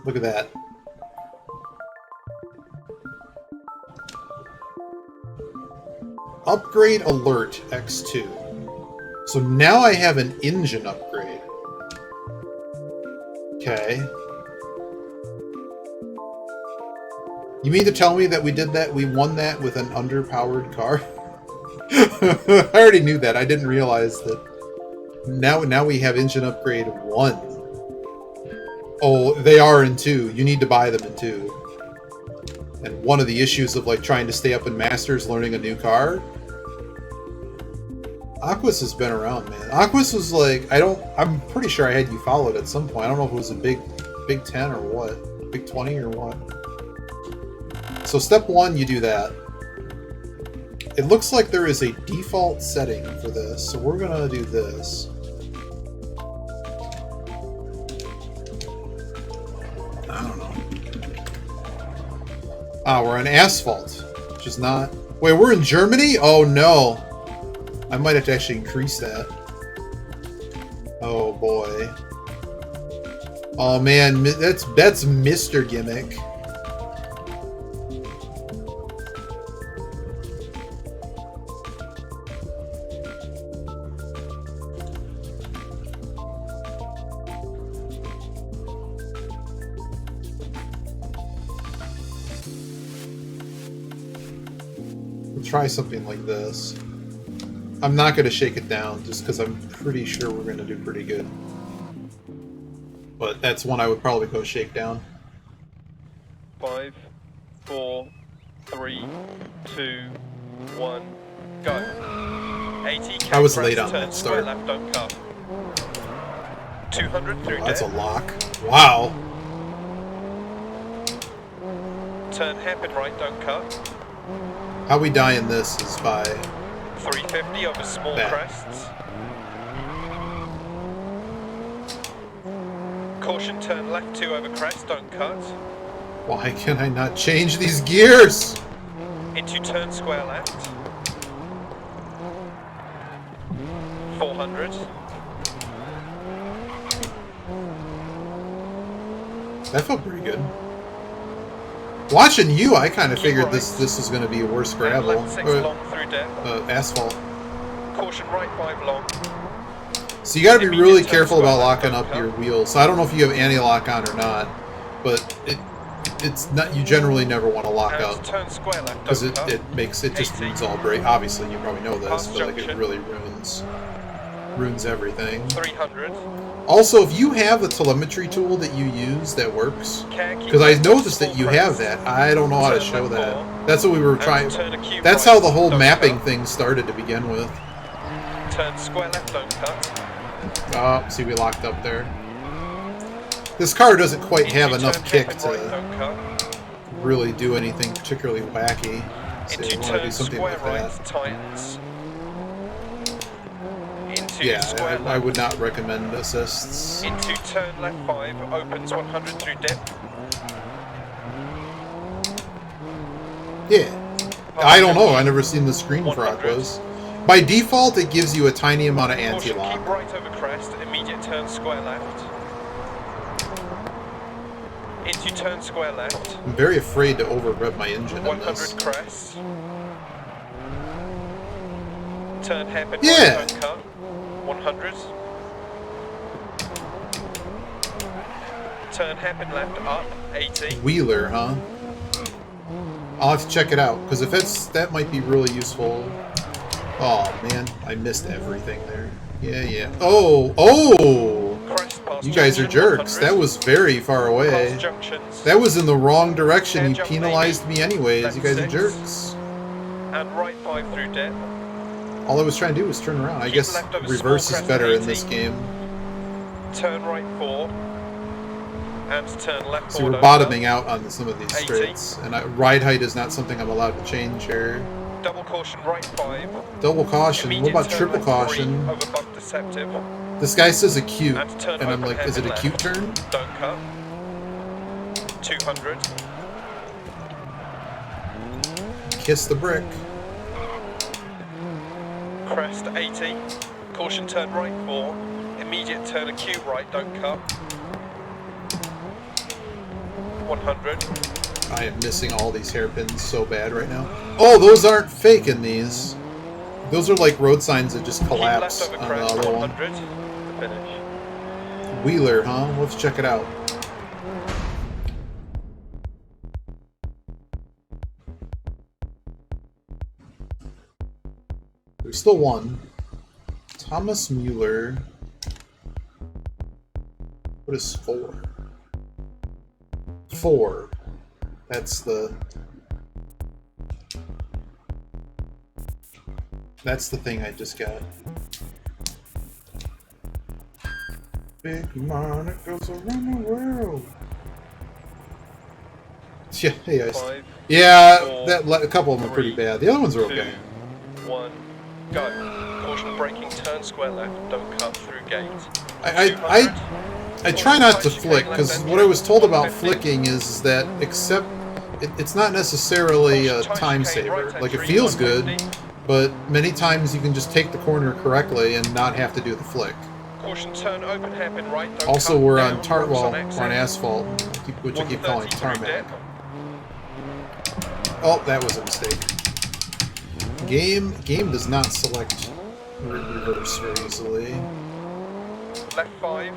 Look at that. Upgrade alert X2. So now I have an engine upgrade. Okay. You mean to tell me that we won that with an underpowered car? I already knew that. I didn't realize that. Now we have engine upgrade 1. Oh, they are in 2. You need to buy them in 2. And one of the issues of like trying to stay up in Masters learning a new car. Aquas has been around, man. Aquas was like, I'm pretty sure I had you followed at some point. I don't know if it was a Big 10 or what. Big 20 or what. So step 1, you do that. It looks like there is a default setting for this, so we're gonna do this. I don't know. Ah, we're on asphalt, which is not... Wait, we're in Germany? Oh no. I might have to actually increase that. Oh boy. Oh man, that's Mr. Gimmick. try something like this. I'm not going to shake it down just because I'm pretty sure we're going to do pretty good. But that's one I would probably go shake down. 5, 4, 3, 2, 1, go. 80. I was late on that square start. left, don't cut. 200 through That's a dip. lock. Wow. Turn hairpin right, don't cut. How we die in this is by 350 over small that. crests. Caution, turn left 2 over crest, don't cut. Why can I not change these gears? Into turn square left. 400. That felt pretty good. Watching you, I kind of Keep figured right. this was going to be worse And gravel. left 6 long through dip. Asphalt. Caution, right 5 long. So you got to be Immediate really turn careful square about left, locking don't up your cut. wheels. So I don't know if you have anti-lock on or not, but it's not. You generally never want to lock And up turn square left, because don't cut. it makes it just 80. ruins all brake. Obviously, you probably know this, Past but like it junction. really ruins everything. 300. Also, if you have a telemetry tool that you use that works, Care, keep because I left noticed full that you crest. have that, I don't know how to Turn show left that. 4. That's what we were And trying. turn acute That's right, how the whole don't mapping cut. thing started to begin with. Turn square left, don't cut. Oh, see, we locked up there. This car doesn't quite have Into enough turn kick hairpin right, to don't cut. really do anything particularly wacky. So Into we want to do turn something square like right, that. tightens. Into Yeah, square I left. would not recommend assists. Into turn left 5, opens 100 through dip. Yeah. I don't know. I never seen the screen for 100. Aquas. By default, it gives you a tiny amount of Caution, keep anti-lock. right over crest, immediate turn square left. Into turn square left, I'm very afraid to over-rev my engine in 100 this. crest. Turn hairpin Yeah. right, don't cut. 100. Turn hairpin left, up, 80. Wheeler, huh? I'll have to check it out, because if that might be really useful. Oh, man, I missed everything there. Yeah. Oh! Crest past You guys are junction, jerks. 100. That was very far away. Past junctions. That was in the wrong direction. Fair You jump, penalized me anyways. Left You guys are 6. jerks. And right 5 through dip. All I was trying to do was turn around. I Keep guess left over reverse small is crest, better in 80. this game. Turn right 4. And turn left 4. See, we're don't bottoming cut. out on some of these 80. straights. And ride height is not something I'm allowed to change here. Double caution right 5. Double caution. What Immediate about turn triple left caution? 3 over bump deceptive. This guy says acute. And turn And I'm open like, is it a hairpin cute left. turn? Don't cut. 200. Kiss the brick. Crest 80. Caution turn right 4. Immediate turn acute right, don't cut. 100. I am missing all these hairpins so bad right now. Oh, those aren't fake in these. Those are like road signs that just Keep collapse left over on the crest, other one. 100. To finish. Wheeler, huh? Let's check it out. There's still one. Thomas Mueller. What is 4? 4. That's the thing I just got. Big money goes around the world. Yeah, hey guys. 5, Yeah, 4, a couple of them are pretty 3, bad. The other ones are 2, okay. 1, go. Caution braking, turn square left, don't cut through gate. I try not to flick, because what I was told about flicking is that it's not necessarily a time saver. Like, it feels good, but many times you can just take the corner correctly and not have to do the flick. Caution turn open hairpin right, don't Also, cut. we're Down, on rocks we're exit. on asphalt, which I keep calling 130 through tarmac. dip. Oh, that was a mistake. Game does not select reverse very easily. Left 5.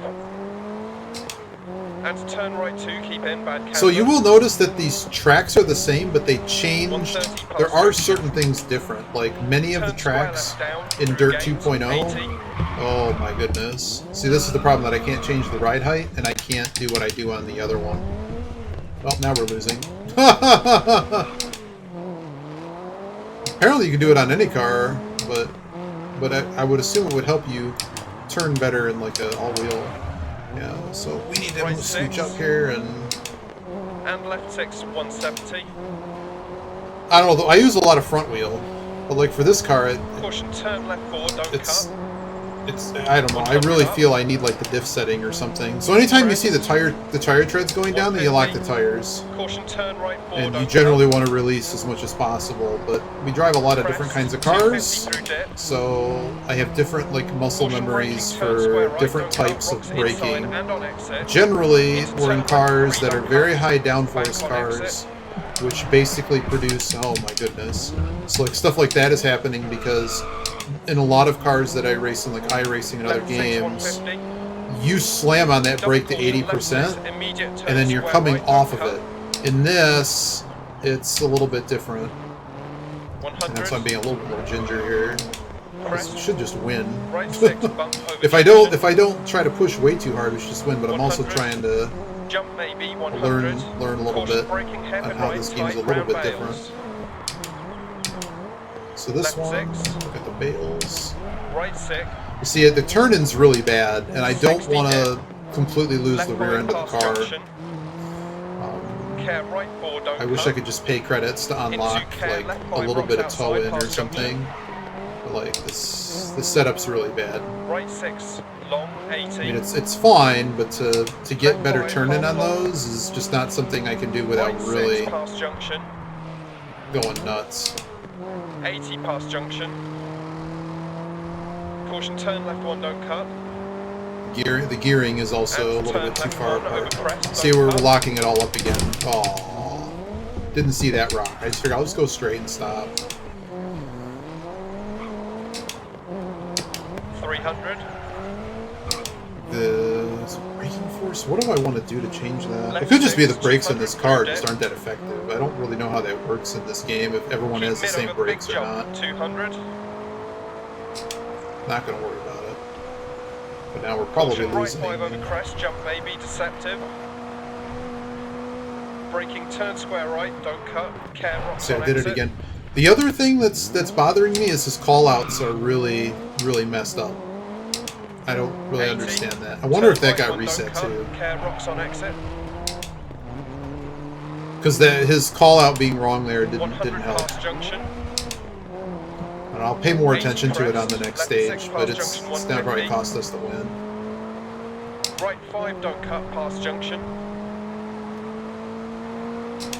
And turn right 2, keep in, bad camber. So you will notice that these tracks are the same, but they changed. 130 There past are junction. certain things different. Like many of the Turn square tracks left down, in through Dirt gains, 2.0. 80. Oh my goodness. See, this is the problem, that I can't change the ride height, and I can't do what I do on the other one. Well, now we're losing. Apparently you can do it on any car, but I would assume it would help you turn better in like an all-wheel. Yeah, so we need to Right scooch 6. up here and left 6, 170. I don't know, I use a lot of front wheel, but like for this car, Caution, turn left 4, don't cut. I don't know, I really feel I need like the diff setting or something. So anytime you see the tire treads going down, then you lock the tires. Caution, turn right 4, And don't you generally cut. want to release as much as possible, but we drive a lot of different kinds of cars, 250 through dip. so I have different like muscle Caution, memories braking, turn square for right, different don't cut. types of Rocks braking. inside and on exit. Generally, Into we're in turn cars right that 3, are don't very cut. high downforce Back on cars, exit. which basically produce, oh my goodness. So like stuff like that is happening because in a lot of cars that I race in like iRacing and other Left 6, games, 150. you slam on that brake to Double caution, 80%, left 6, immediate turn and then you're square coming right, off don't of cut. it. In this, it's a little bit different. 100. And that's why I'm being a little bit more ginger here. This should just win. Right 6, bump over if I don't try to push way too hard, we should just win. But I'm also 100. trying to Jump maybe 100. learn a little Caution, bit braking heavy on how right, this game's a tight, little round bit bales. different. So this Left one, 6. look at the bales. Right 6. You see, the turn-in's really bad, and I don't 60 want dip. to completely lose Left the rear 5 end of past the car. junction. Care right 4, don't I wish cut. I could just pay credits to unlock Into care, like left a 5 little bit of rocks toe outside in or past something. But like this setup's really bad. Right 6, long, 80. I mean, it's fine, but to get Left better 5, turn-in on long. those is just not something I can do without Right really 6 past junction. going nuts. 80 past junction. Caution, turn left 1, don't cut. The gearing is also And a little turn bit too left far 1 over apart. crest, See, don't we're cut. locking it all up again. Oh, didn't see that rock. I just figured I'll just go straight and stop. 300. The braking force. What do I want to do to change that? Left It could just be the 6, brakes in this 200 car through just dip. aren't that effective. I don't really know how that works in this game. If everyone Keep has the mid same over big brakes or jump, not, 200. not going to worry about it. But now we're probably Caution, right losing. 5 over crest, jump maybe, deceptive. Braking, turn square right, don't cut. Care rocks See, on I did it exit. again. The other thing that's bothering me is his call-outs are really messed up. I don't really 80. understand that. I wonder if that Turn got right 1, don't reset cut. too. Care rocks on exit. Because his call-out being wrong there didn't 100 help. past junction. And I'll pay more 80 attention to it on the crest, next left 6 stage, but past it's junction, not probably 150. cost us the win. Right 5, don't cut past junction.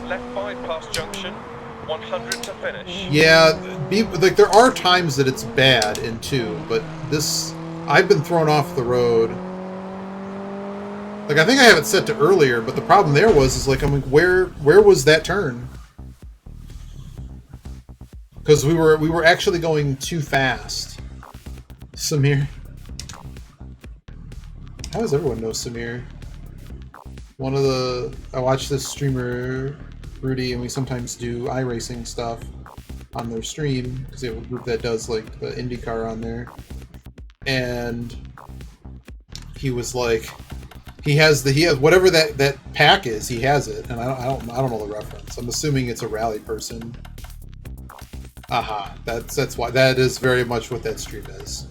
Left 5 past junction. 100 to finish. Yeah, like there are times that it's bad in 2, but this, I've been thrown off the road. Like I think I have it set to earlier, but the problem there is like I'm like, where was that turn? Because we were actually going too fast. Samir, how does everyone know Samir? I watch this streamer Rudy, and we sometimes do iRacing stuff on their stream because they have a group that does like the IndyCar on there. And he was like, he has whatever that pack is, he has it, and I don't know the reference. I'm assuming it's a rally person. Aha, that's why that is very much what that stream is.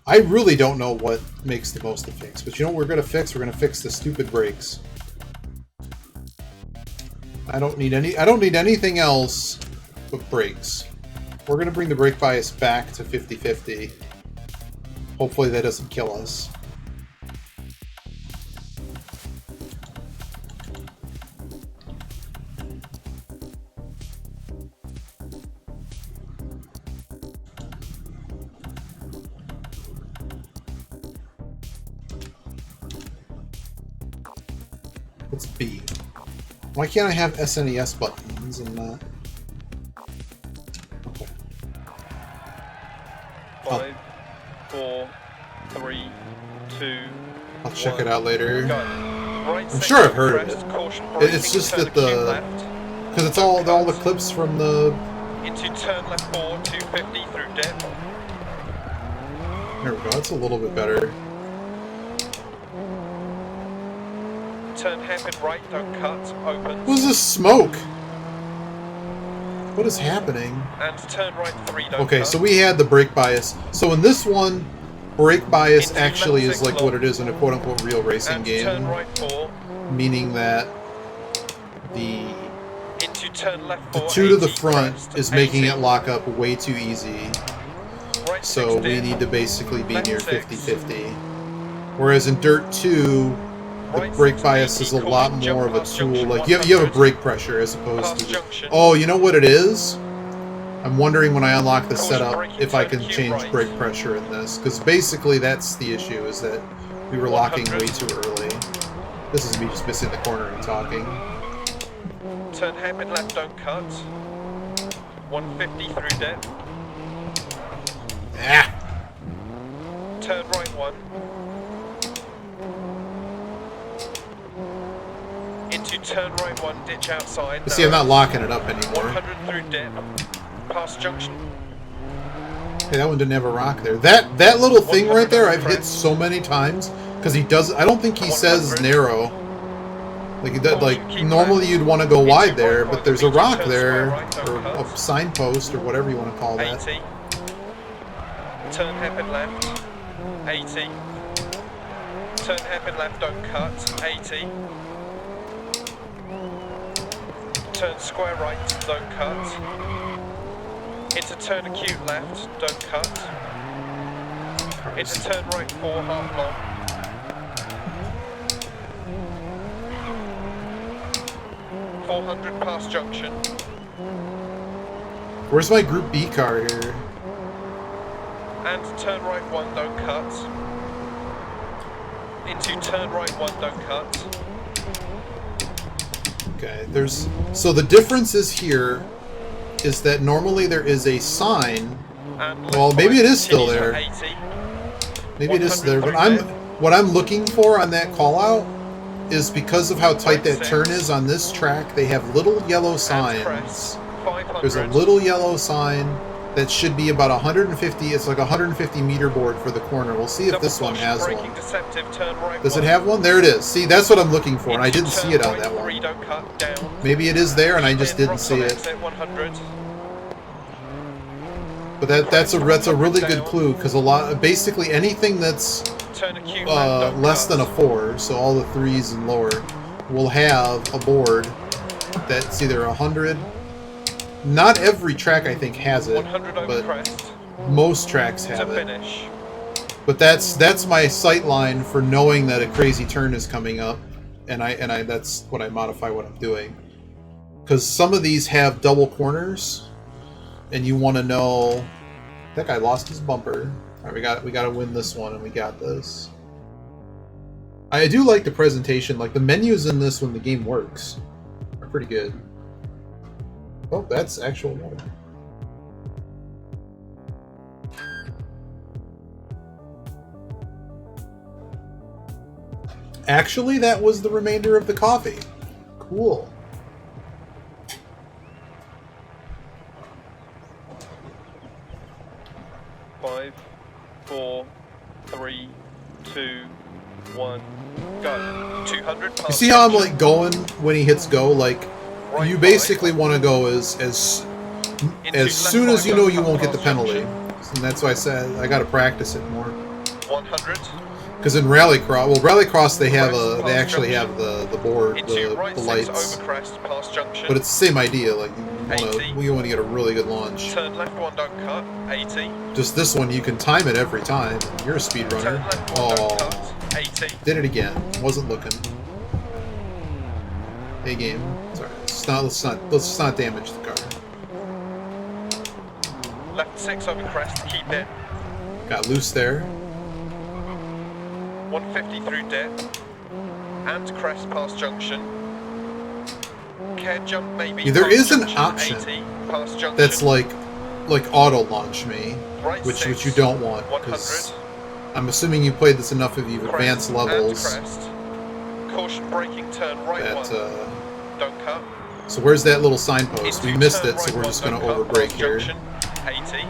I really don't know what makes the most to fix, but you know what we're gonna fix? We're gonna fix the stupid brakes. I don't need anything else but brakes. We're gonna bring the brake bias back to 50-50. Hopefully that doesn't kill us. What's B? Why can't I have SNES buttons and not? Okay. 5, 4, 3, 2, I'll check it out later. go. Right I'm 6 sure I've over heard of crest, it. caution It's braking, just turn that acute the left. because it's all the clips from the. Into turn left 4, 250 through dip. There we go. That's a little bit better. Turn hairpin right, don't cut, opens. What is this smoke? What is happening? And turn right 3, don't Okay, cut. so we had the brake bias. So in this one, brake bias Into actually left is 6 like what it is in a quote-unquote real racing and game. turn right 4. Meaning that the Into turn left 4, 2 to the 80, front crest, is making 80. it lock up way too easy. Right So 6 we dip. need to basically be Left near 6. 50-50. Whereas in Dirt 2, the Right brake 6, bias 80, is a lot caution, more jump of a past tool. junction Like you have a 100. brake pressure as opposed Past to just, junction. oh, you know what it is? I'm wondering when I unlock the Caution setup braking, if I turn can acute change right. brake pressure in this, because basically that's the issue, is that we were locking 100. way too early. This is me just missing the corner and talking. Turn hairpin left, don't cut. 150 through dip. Ah! Turn right 1. Into turn right 1, ditch outside. You see, I'm not locking it up anymore. 100 through dip. Past junction. Hey, that one didn't have a rock there. That little thing right there, I've hit so many times because he does. I don't think he says 100. narrow. Like he does, like Keep normally left. you'd want to go wide Into there, right but by there's the a rock medium, turn there, square right, don't or a cut. signpost, or whatever you want to call that. 80. Turn hairpin left. 80. Turn hairpin left, don't cut. 80. Turn square right, don't cut. Into turn acute left, don't cut. Into turn right 4, half long. .400 past junction. Where's my Group B car here? And turn right 1, don't cut. Into turn right 1, don't cut. Okay, so the difference is here is that normally there is a sign. And Well, left maybe five, it is still continue there. for 80. Maybe it is there, but 100 what I'm looking for on that call out is because of how tight Right that six. turn is on this track, they have little yellow And signs. crest, 500. There's a little yellow sign that should be about 150. It's like a 150 meter board for the corner. We'll see if Double this one caution, has braking one. deceptive, turn right Does it 1. have one? There it is. See, that's what I'm looking for, and I Into didn't see turn it on right that 3, one. don't cut, down. Maybe it is there, and I just In, didn't rocks see on it. exit 100. But that's a really good down. clue, because basically anything that's Turn acute left, don't less cut. than a 4, so all the 3s and lower, will have a board that's either 100. Not every track I think has it, 100 over but crest most tracks to have it. finish. But that's my sight line for knowing that a crazy turn is coming up, and I that's what I modify what I'm doing. Because some of these have double corners, and you want to know. That guy lost his bumper. All right, we got to win this one, and we got this. I do like the presentation, like the menus in this when the game works are pretty good. Oh, that's actual water. Actually, that was the remainder of the coffee. Cool. Five, 4, 3, 2, 1, go. 200 You past see how I'm junction. like going when he hits go? Like Right you five. basically want to go as Into left soon as five, you know don't you cut won't get the past penalty. junction. And that's why I said I got to practice it more. 100. Because in Rallycross they have Crest, they past actually junction. have the board, Into right the 6 lights. over crest past junction. But it's the same idea. Like 80. you want to get a really good launch. Turn left 1, don't cut. 80. Just this one, you can time it every time. You're a Turn speedrunner. left 1, don't Oh, cut. 80. did it again. Wasn't looking. Hey game. Sorry. Let's not damage the car. Left 6 over crest, keep it. Got loose there. 150 through dip. And crest past junction. Care jump maybe. Yeah, there past is an junction, option 80 past junction. That's like auto launch me, Right which 6, you don't want 100. because I'm assuming you played this enough if you've advanced levels. And crest. Caution braking, turn right That, one. Don't cut. So where's that little signpost? Into We missed it, right so we're one, just going to don't cut, overbrake past here. junction, 80.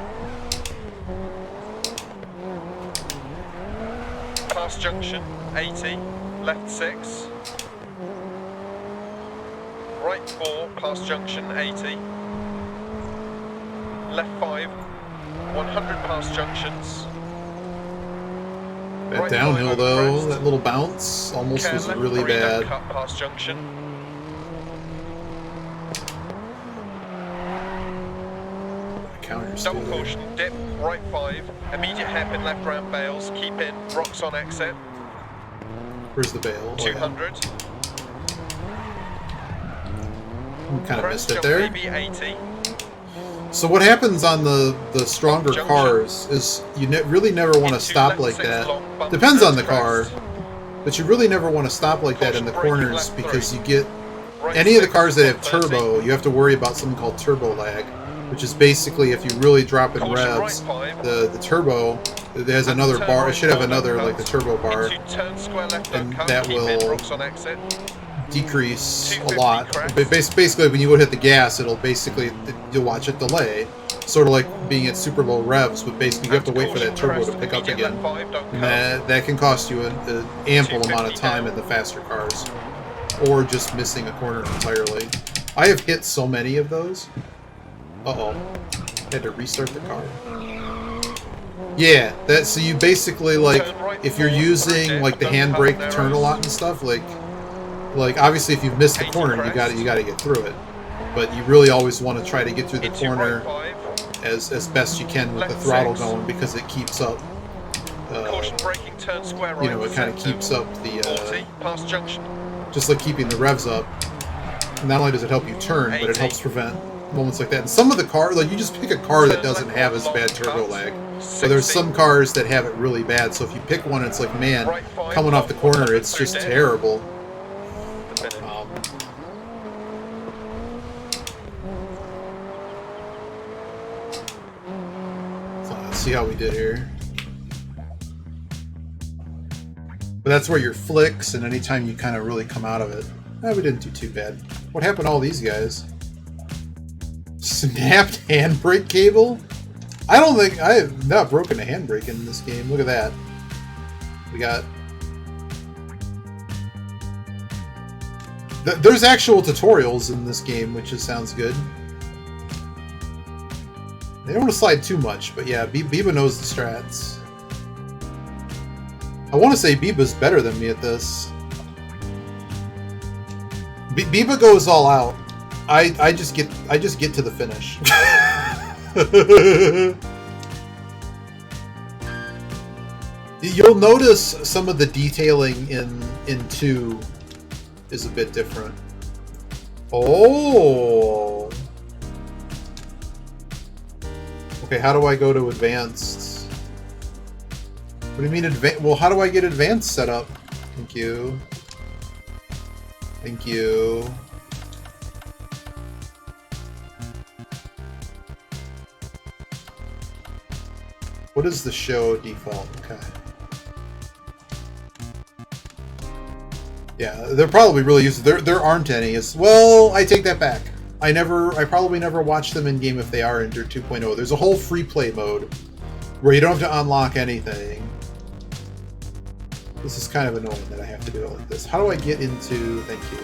Past junction, 80. Left 6. Right 4, past junction, 80. Left 5. 100 past junctions. That Right downhill, 5 though, crest. that little bounce almost was Left really 3, don't bad. cut past junction. Counter Double speed. caution, dip, right 5. Immediate hairpin left round bales. Keep in, rocks on exit. Where's the bail? Oh, yeah. 200. We kind of Crest missed it jump there. maybe 80. So what happens on the stronger Junction. cars is you really never want to Into stop left like 6 that. long, bump Depends on and the car, crest. but you really never want to stop like that in the Caution braking corners left because 3. you get Right any of the 6, cars that have 130. turbo. You have to worry about something called turbo lag, which is basically if you really drop in Caution revs, right 5. the turbo it has And another turn bar. It right should have 4, don't another cut. like the turbo bar. Into turn square left, don't And cut. that Keep will in, rocks on exit. Decrease a 250 lot. crest. But basically, when you go to hit the gas, it'll basically you'll watch it delay, sort of like being at super low revs. But basically, you have to wait for that turbo to pick up again, and that can cost you an ample amount of time in the faster cars, or just missing a corner entirely. I have hit so many of those. Had to restart the car. Yeah, so you basically like if you're using like the handbrake to turn a lot and stuff like obviously if you've missed the corner you got to get through it, but you really always want to try to get through the corner as best you can with the throttle going because it keeps up. Caution braking, turn square right. You know, it kind of keeps up the 40 past junction. just like keeping the revs up. Not only does it help you turn, but it helps prevent moments like that. And some of the cars, like you just pick a car that doesn't have as bad turbo lag. But there's some cars that have it really bad. So if you pick one, it's like, man, coming off the corner, it's just terrible. So let's see how we did here. But that's where your flicks and anytime you kind of really come out of it. We didn't do too bad. What happened to all these guys? Snapped handbrake cable? I don't think I have not broken a handbrake in this game. Look at that. We got. There's actual tutorials in this game, which just sounds good. They don't want to slide too much, but yeah, Biba knows the strats. I want to say Biba's better than me at this. Biba goes all out. I just get to the finish. You'll notice some of the detailing in 2 is a bit different. Oh. Okay, how do I go to advanced? What do you mean advanced? Well, how do I get advanced set up? Thank you. Thank you. What is the show default? Okay. Yeah, they're probably really used. There aren't any. Well, I take that back. I probably never watched them in game if they are in 2.0. There's a whole free play mode where you don't have to unlock anything. This is kind of annoying that I have to do it like this. How do I get into... Thank you.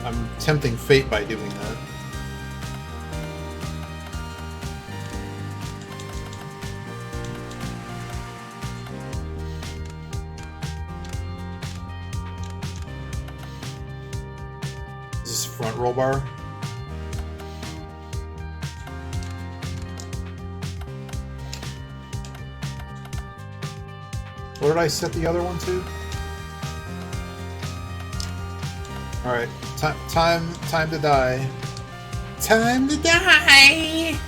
I'm tempting fate by doing that. Is this front roll bar? What did I set the other one to? Alright, time to die. Time to die!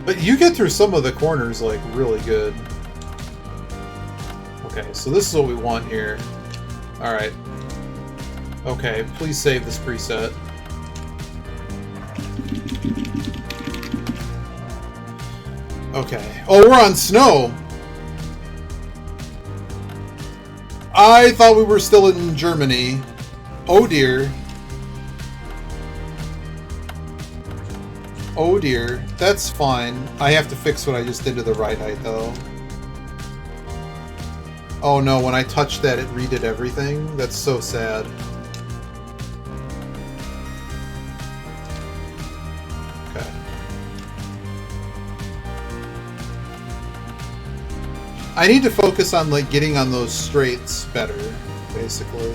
But you get through some of the corners, like, really good. Okay, so this is what we want here. Alright. Okay, please save this preset. Okay. Oh, we're on snow! I thought we were still in Germany. Oh dear. Oh dear. That's fine. I have to fix what I just did to the ride height, though. Oh no, when I touched that, it redid everything? That's so sad. Okay. I need to focus on, like, getting on those straights better, basically.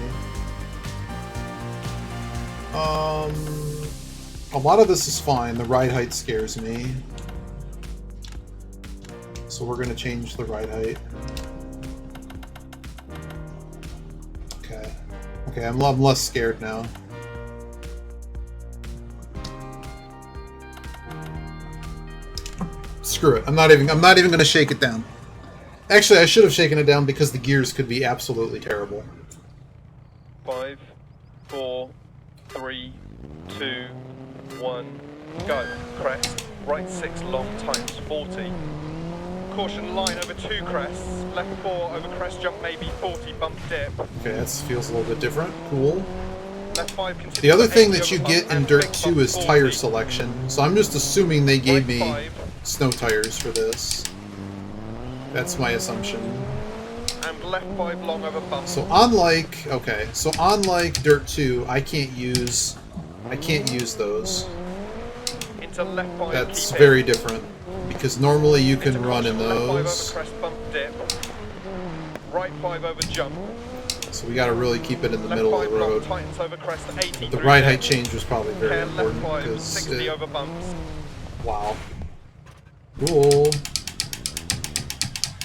A lot of this is fine. The ride height scares me. So we're going to change the ride height. Okay. Okay, I'm less scared now. Screw it. I'm not even going to shake it down. Actually, I should have shaken it down because the gears could be absolutely terrible. 5, 4, 3, 2, 1, go. Crest. Right 6 long times 40. Caution line over 2 crests. Left 4 over crest jump maybe 40 bump dip. Okay, that feels a little bit different. Cool. Left 5 continue. The other thing that you get in Dirt 2 is tire selection. So I'm just assuming they gave me snow tires for this. That's my assumption. And left 5 long over bump. So unlike Dirt 2, I can't use those. Into left 5. That's very different because normally you can run in those. those. Left 5 over crest bump dip. Right 5 over jump. So we got to really keep it in the Left middle of the road. Tightens over crest 80. The ride height change was probably very Left important 5 because 60 over bumps. Wow. Cool.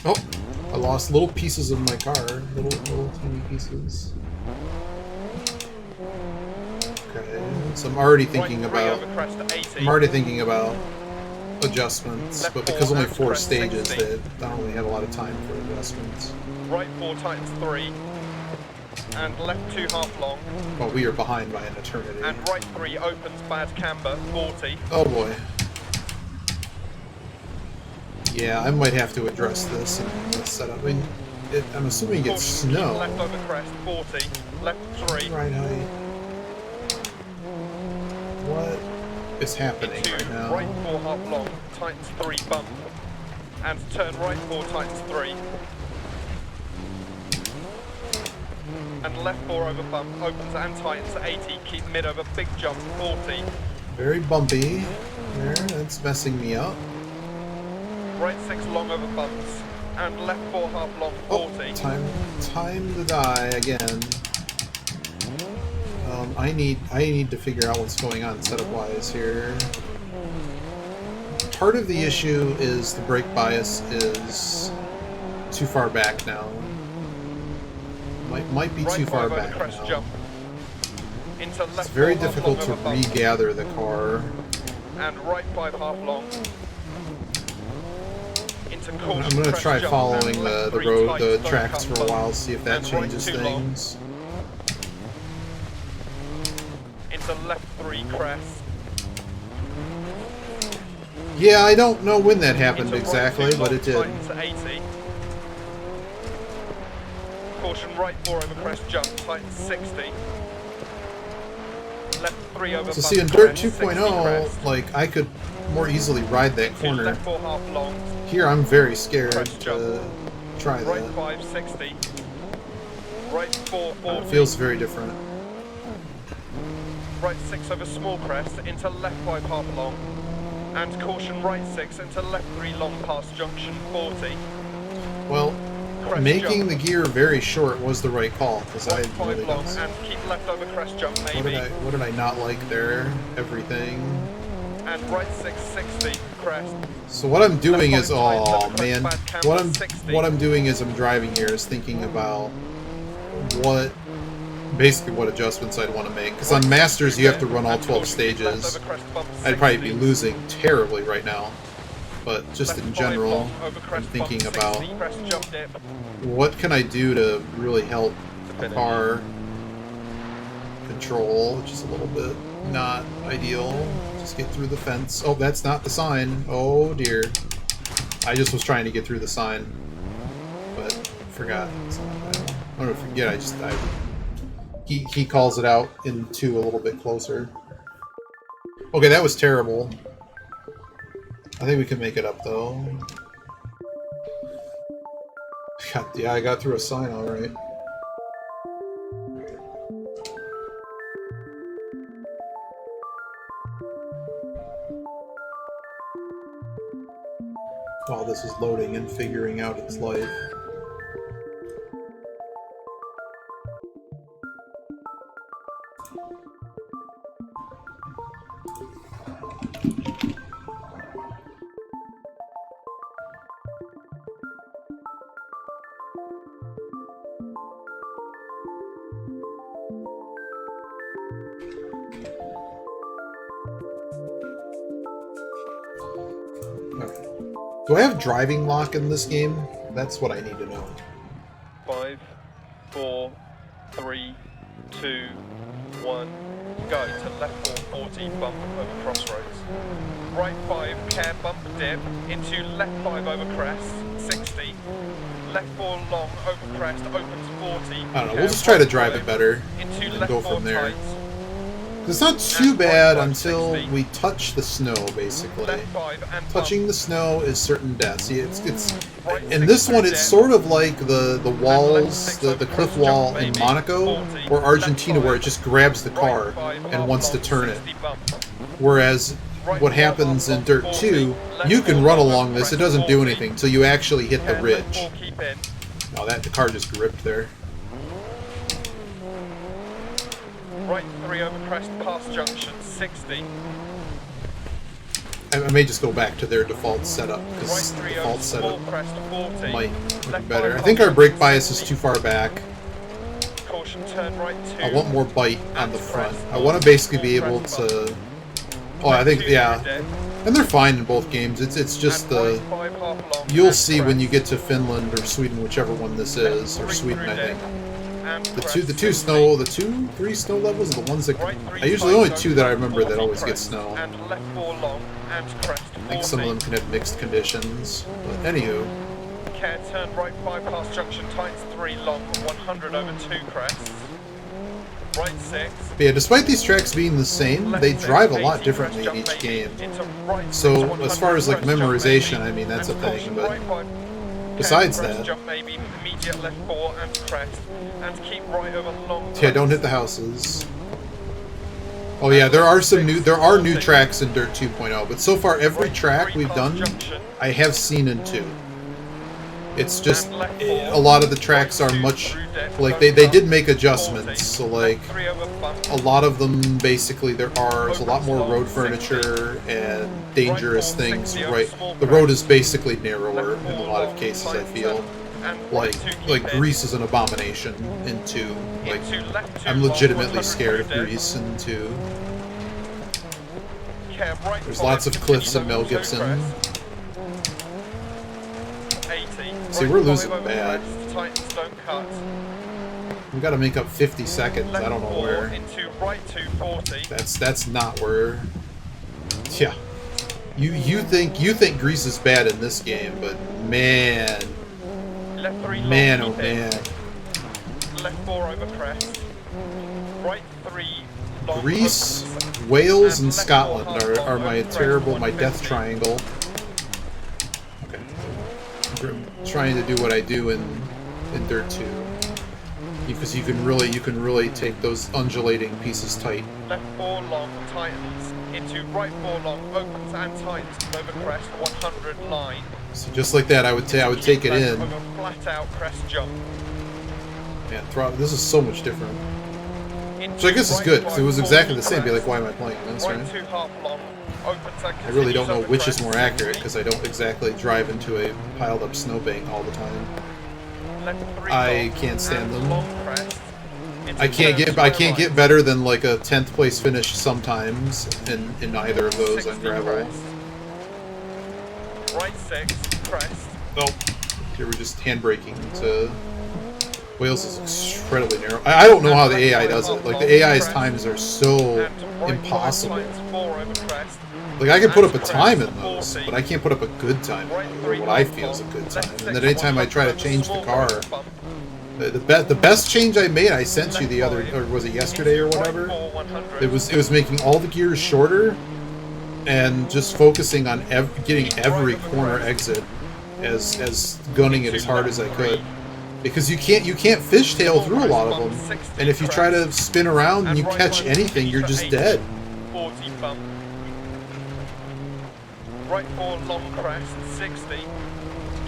Oh, I lost little pieces of my car. Little tiny pieces. Okay, so I'm already thinking about adjustments, but because only 4 stages, I don't really have a lot of time for adjustments. Right 4 tightens 3, and left 2 half long. Well, we are behind by an eternity. And right 3 opens bad camber 40. Oh boy. Yeah, I might have to address this in the setup. I mean, I'm assuming it's snow. Left over crest 40, left 3. Right height. What is happening right now? Right 4 half long, tightens 3 bump. And turn right 4 tightens 3. And left 4 over bump, opens and tightens 80, keep mid over big jump 40. Very bumpy. There, that's messing me up. Right 6 long over bumps, and left 4 half long 40. Oh, time to die again. I need to figure out what's going on setup-wise here. Part of the issue is the brake bias is too far back now. Might be too far back now. Jump. Into left it's very difficult to regather the car. And right 5 half long. I'm going to try following the tracks for a while, see if that changes things. Into left 3 crest. Yeah, I don't know when that happened exactly, but it did. 80. Caution right 4 over crest jump, tightens 60. Left 3 over. So see, in Dirt 2.0, like, I could more easily ride that corner. Left 4 half long. Here, I'm very scared to try that. Right 5 60. Right 4 40. It feels very different. Right 6 over small crest into left 5 half long. And caution right 6 into left 3 long past junction 40. Well, crest making jump. the gear very short was the right call, because I really long and keep left over crest jump maybe. What did I not like there? Everything. and right 660, crest. So what I'm doing Left is, five tight, oh over crest, man, bad camber, 60. what I'm doing as I'm driving here is thinking about basically what adjustments I'd want to make. Because on Masters you have to run all 12 stages. I'd probably be losing terribly right now. But just in general, I'm thinking about what can I do to really help the car control, which is a little bit not ideal. Just get through the fence. Oh, that's not the sign. Oh dear. I just was trying to get through the sign, but forgot. I don't forget. He calls it out in 2 a little bit closer. Okay, that was terrible. I think we can make it up though. God, yeah, I got through a sign all right. While this is loading and figuring out its life. Do I have driving lock in this game? That's what I need to know. 5, 4, 3, 2, 1, go to left 440, bump over crossroads. Right 5, care bump dip, into left 5 over crest, 60. Left 4 long over crest, opens 40. I don't know, we'll just try to drive it better and go from there. Tight. It's not too bad until we touch the snow, basically. Touching the snow is certain death. See, it's in this one, it's sort of like the walls, the cliff wall in Monaco or Argentina, where it just grabs the car and wants to turn it. Whereas what happens in Dirt 2, you can run along this, it doesn't do anything until you actually hit the ridge. Oh, the car just gripped there. Right 3 over crest, past junction, 60. I may just go back to their default setup, because the default setup might be better. I think our brake bias is too far back. Caution, turn right 2. I want more bite on the front. I want to basically be able to... Oh, I think, yeah. And they're fine in both games. It's just the... You'll see when you get to Finland or Sweden, whichever one this is, or Sweden, I think. The 3 snow levels are the ones that the only 2 that I remember that always get snow. I think some of them can have mixed conditions, but anywho. Care, turn right 5 past junction, tightens 3 long, 100 over 2 crests. Right 6. But yeah, despite these tracks being the same, they drive a lot differently in each game. So as far as like memorization, I mean that's a thing, but besides that. Jump maybe, immediate left 4 and crest, and keep right over long. Yeah, don't hit the houses. Oh yeah, there are new tracks in Dirt 2.0, but so far every track we've done, I have seen in 2. It's just a lot of the tracks are much like they did make adjustments. So like a lot of them basically there's a lot more road furniture and dangerous things. Right, the road is basically narrower in a lot of cases. I feel like Greece is an abomination in 2. Like I'm legitimately scared of Greece in 2. There's lots of cliffs in Mel Gibson. See, we're losing bad. We gotta make up 50 seconds. I don't know where. That's not where. Yeah. You think Greece is bad in this game, but man, oh man. Left 4 over crest. Right 3. Greece, Wales, and Scotland are my death triangle. Trying to do what I do in Dirt 2, because you can really take those undulating pieces tight. Left 4 long tightens into right 4 long opens and tightens over crest 100 line. So just like that, I would take it in. Over flat out crest jump. Man, this is so much different. Which I guess is good, because it was exactly the same. Be like, why am I playing this, right? Right 2 half long. Open to I really don't know continues which over is more crest, accurate, 60. because I don't exactly drive into a piled-up snowbank all the time. Left 3 I long, can't stand and them. long crest. I can't get Right. better than like a 10th place finish sometimes in either of those on 60 gravel. crest. Right 6, crest. Oh, they were just handbraking to. Wales is incredibly narrow. I don't know how the AI does it. Like, the AI's times are so impossible. Like, I can put up a time in those, but I can't put up a good time in those, or what I feel is a good time. And then anytime I try to change the car, the best change I made, I sent you the other, or was it yesterday or whatever? It was making all the gears shorter and just focusing on getting every corner exit as gunning it as hard as I could. Because you can't fishtail through a lot of them, and if you try to spin around and you catch anything, you're just dead. 40 bump. Right 4 long crest, 60.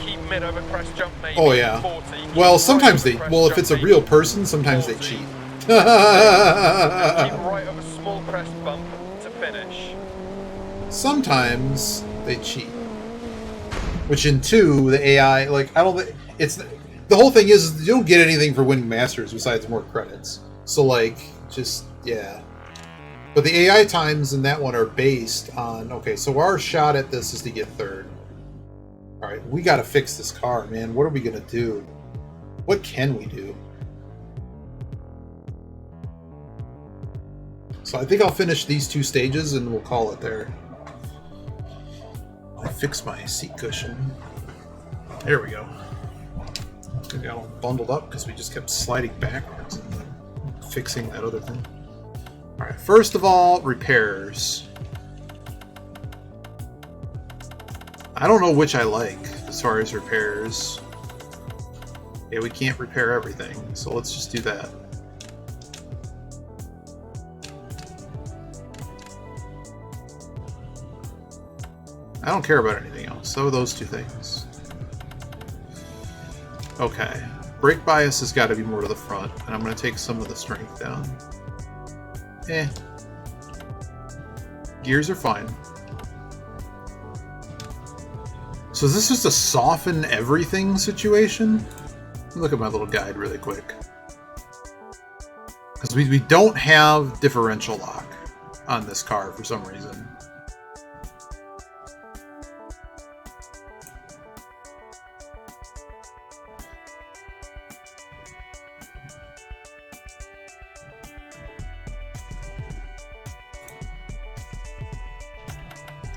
Keep mid over crest jump maybe. Oh yeah. 40. Well, sometimes they. Well, if it's a real person, sometimes they cheat. Keep right over small crest bump to finish. Sometimes they cheat. Which in 2, the AI, like, I don't think it's. The whole thing is you don't get anything for winning Masters besides more credits. So, like, just, yeah. But the AI times in that one are based on, okay, so our shot at this is to get 3rd. Alright, we gotta fix this car, man. What are we gonna do? What can we do? So I think I'll finish these 2 stages and we'll call it there. I fixed my seat cushion. There we go. I got all bundled up because we just kept sliding backwards and then fixing that other thing. Alright, first of all, repairs. I don't know which I like as far as repairs. Yeah, we can't repair everything, so let's just do that. I don't care about anything else, so those 2 things. Okay, brake bias has got to be more to the front, and I'm going to take some of the strength down. Gears are fine. So is this just a soften everything situation? Let me look at my little guide really quick. Because we don't have differential lock on this car for some reason.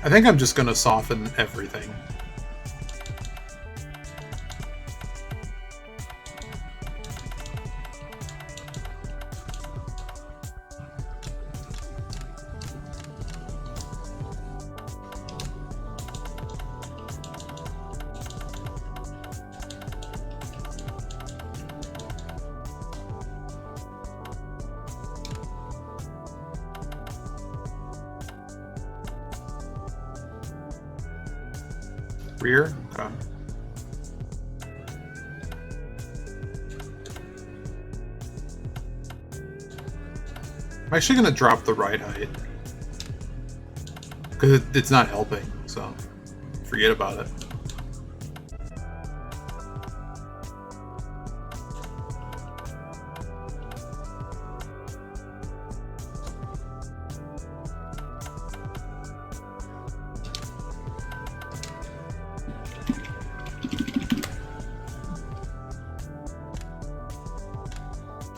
I think I'm just going to soften everything. Rear? Okay. I'm actually going to drop the ride height. Because it's not helping, so forget about it.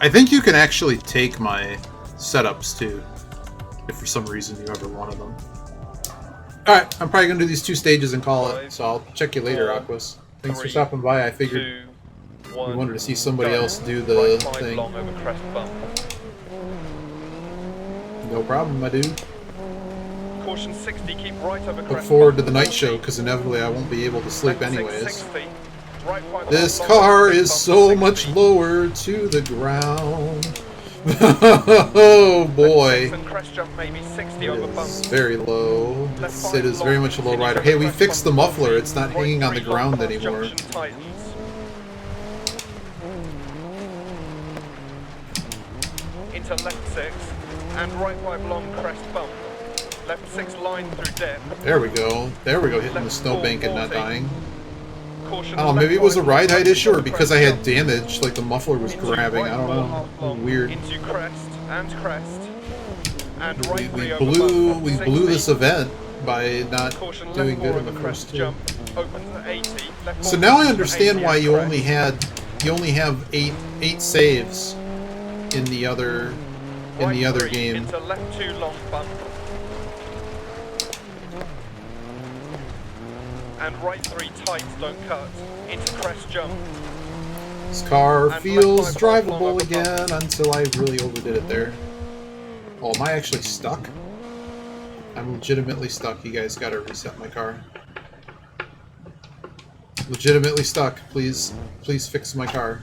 I think you can actually take my setups too, if for some reason you ever wanted them. Alright, I'm probably going to do these 2 stages and call it, so I'll check you later, Aquas. Thanks for stopping by. I figured you wanted to see somebody else do the thing. No problem, my dude. Caution 60, keep right over crest. Look forward to the night show, because inevitably I won't be able to sleep anyways. This car is so much lower to the ground. Oh boy. It's very low. It is very much a low rider. Hey, we fixed the muffler. It's not hanging on the ground anymore. Into into left 6, and right 5 long crest bump. Left 6 line through dip. There we go. There we go, hitting Left the snowbank and not 40. dying. Caution I don't know, maybe it left was a 5 ride height issue or over because crest I had jump. damage, like the muffler was Into grabbing. right I don't 4 know. half long, Weird. Into crest and crest. And right 3 We over blew bump, we 60. blew this event by not Caution doing left good 4 in the over crest first two. jump. Opens at 80. Left So 4 now I opens at understand 80 why and you crest. only have eight saves in the other Right 3 game. Into left 2 long bump. And right 3 tight, don't cut. Into crest jump. This car And feels left 5 half long drivable over again bump. until I really overdid it there. Oh, am I actually stuck? I'm legitimately stuck. You guys gotta reset my car. Legitimately stuck. Please fix my car.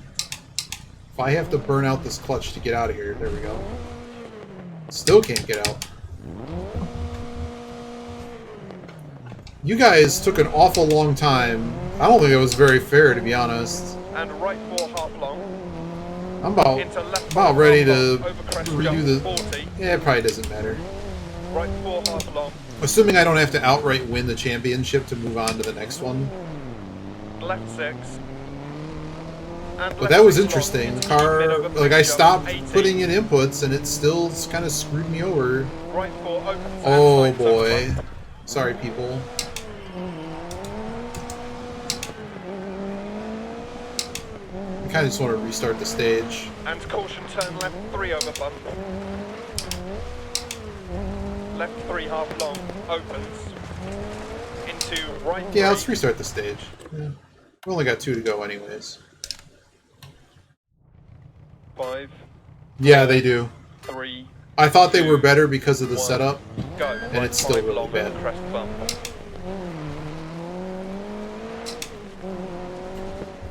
If I have to burn out this clutch to get out of here, there we go. Still can't get out. You guys took an awful long time. I don't think it was very fair, to be honest. And right 4 half long. I'm Into left about 5 ready half to long, over crest redo jump, the... 40. Yeah, it probably doesn't matter. Right 4 half long. Assuming I don't have to outright win the championship to move on to the next one. Left 6. And But that was 6 interesting. long, The into mid car, over like I jump, stopped 80. putting in inputs and it still kind of screwed me over. Right 4 opens Oh and tight boy. over. Sorry people. I kind of just want to restart the stage. And caution turn left 3 over bump. Left 3 half long, opens. Into right 3. Yeah, let's restart the stage. Yeah. We only got 2 to go anyways. 5, Yeah, they do. 3, I thought they 2, were better because of the 1, setup. go. And it's still 5 really long bad. over crest bump.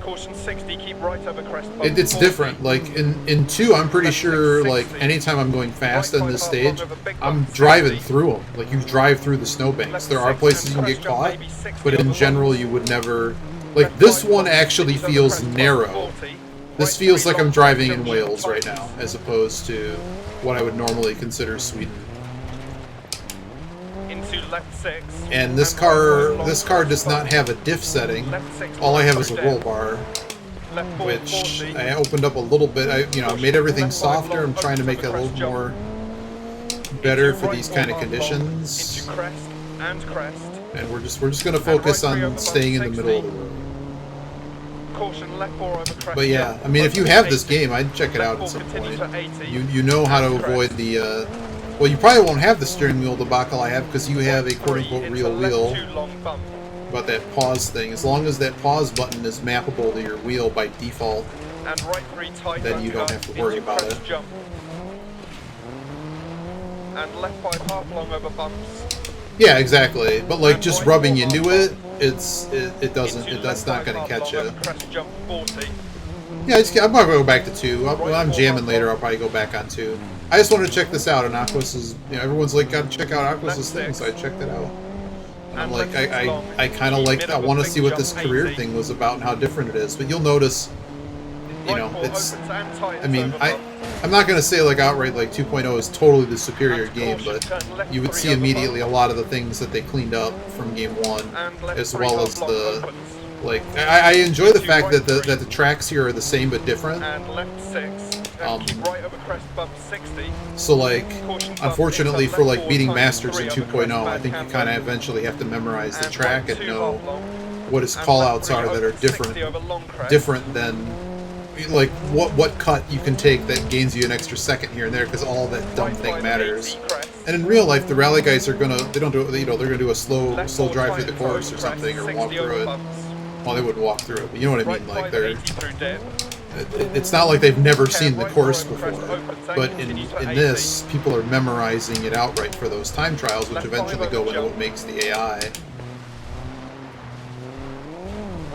Caution 60, keep right over crest bump. It's 40. different. Like in 2, I'm pretty Left sure 60. like anytime I'm going fast Right on this 5 half long stage, over big I'm bump, driving 60. through them. Like you drive through the snowbanks. Left There are 6 places and you can crest get jump, caught, maybe 60 but in over general long. you would never. Like Left this 5 one long, actually 60 over feels crest bump, narrow. 40. This Right feels 3 like I'm long driving crest in jump, Wales right tightens. now, as opposed to what I would normally consider Sweden. Into left 6. And this and car, right 5 this long car crest does not bump. have a diff setting. Left 6 All I have long is a through roll dip. bar, Left 4, which 40. I opened up a little bit. I made everything softer. I'm trying to make it a little more better Into for right these 4 kind of half long, conditions. Into crest and crest. And we're just gonna focus right 3 over on bump, staying in the 60. middle of the road. Caution left 4 over crest. But yeah, jump, I mean, if you opens have this 80. game, I'd check it out Left at 4 some continues point. at 80. You know how to And avoid crest. the. Well, you probably won't have the steering wheel debacle I have because you have a Right quote 3 unquote into real left wheel. 2 long bump. But that pause thing, as long as that pause button is mappable to your wheel by default, And right 3 tight. then you don't cut have to worry into about crest it. Jump. And left 5 half long over bumps. Yeah, exactly. But like And just right rubbing 4 into half it, long. that's Into not left going 5 to half catch long you. over crest jump 40. Yeah, I'm probably going to go back to 2. When Right I'm 4 jamming half later, long. I'll probably go back on 2. I just wanted to check this out, and Aquas's, everyone's like, got to check out Aquas's Left thing, 6. so I checked it out. And I'm And like, left 6 long. I kind of Keep like, mid I of a want to big see what jump, this career 80. thing was about and how different it is. But you'll notice, Right 4 it's, opens and tightens I mean, over bump. I'm not going to say like outright like 2.0 is totally the superior And game, caution, but turn left you would 3 see over immediately a bump. lot of the things that they cleaned up from game 1, And left as 3 well half as long the, opens. like, I enjoy the Into fact right that the 3. tracks here are the same but different. And left 6. And keep right over crest bump 60. So like, Caution bump unfortunately into for left like 4 beating times Masters 3 in over 2.0, crest I back think you handle. kind of eventually have to memorize the And track right and 2 know half long. what his And call left outs 3 are that are opens 60 different over long crest. than like what cut you can take that gains you an extra second here and there, because all that dumb Right thing 5 matters. 80 crest. And in real life, the rally guys are gonna they're gonna do a slow Left slow 4 drive through the tightens over course or crest, something, or 60 walk through over it. bumps. Well, they wouldn't walk through it, but you know what I Right mean. Like 5 they're 80 through dip. it's not like they've never Okay, seen the right course 4 over before. crest opens and But in continues to 80. this, people are memorizing it outright for those time trials, which Left 5 eventually go over into what jump. makes the AI.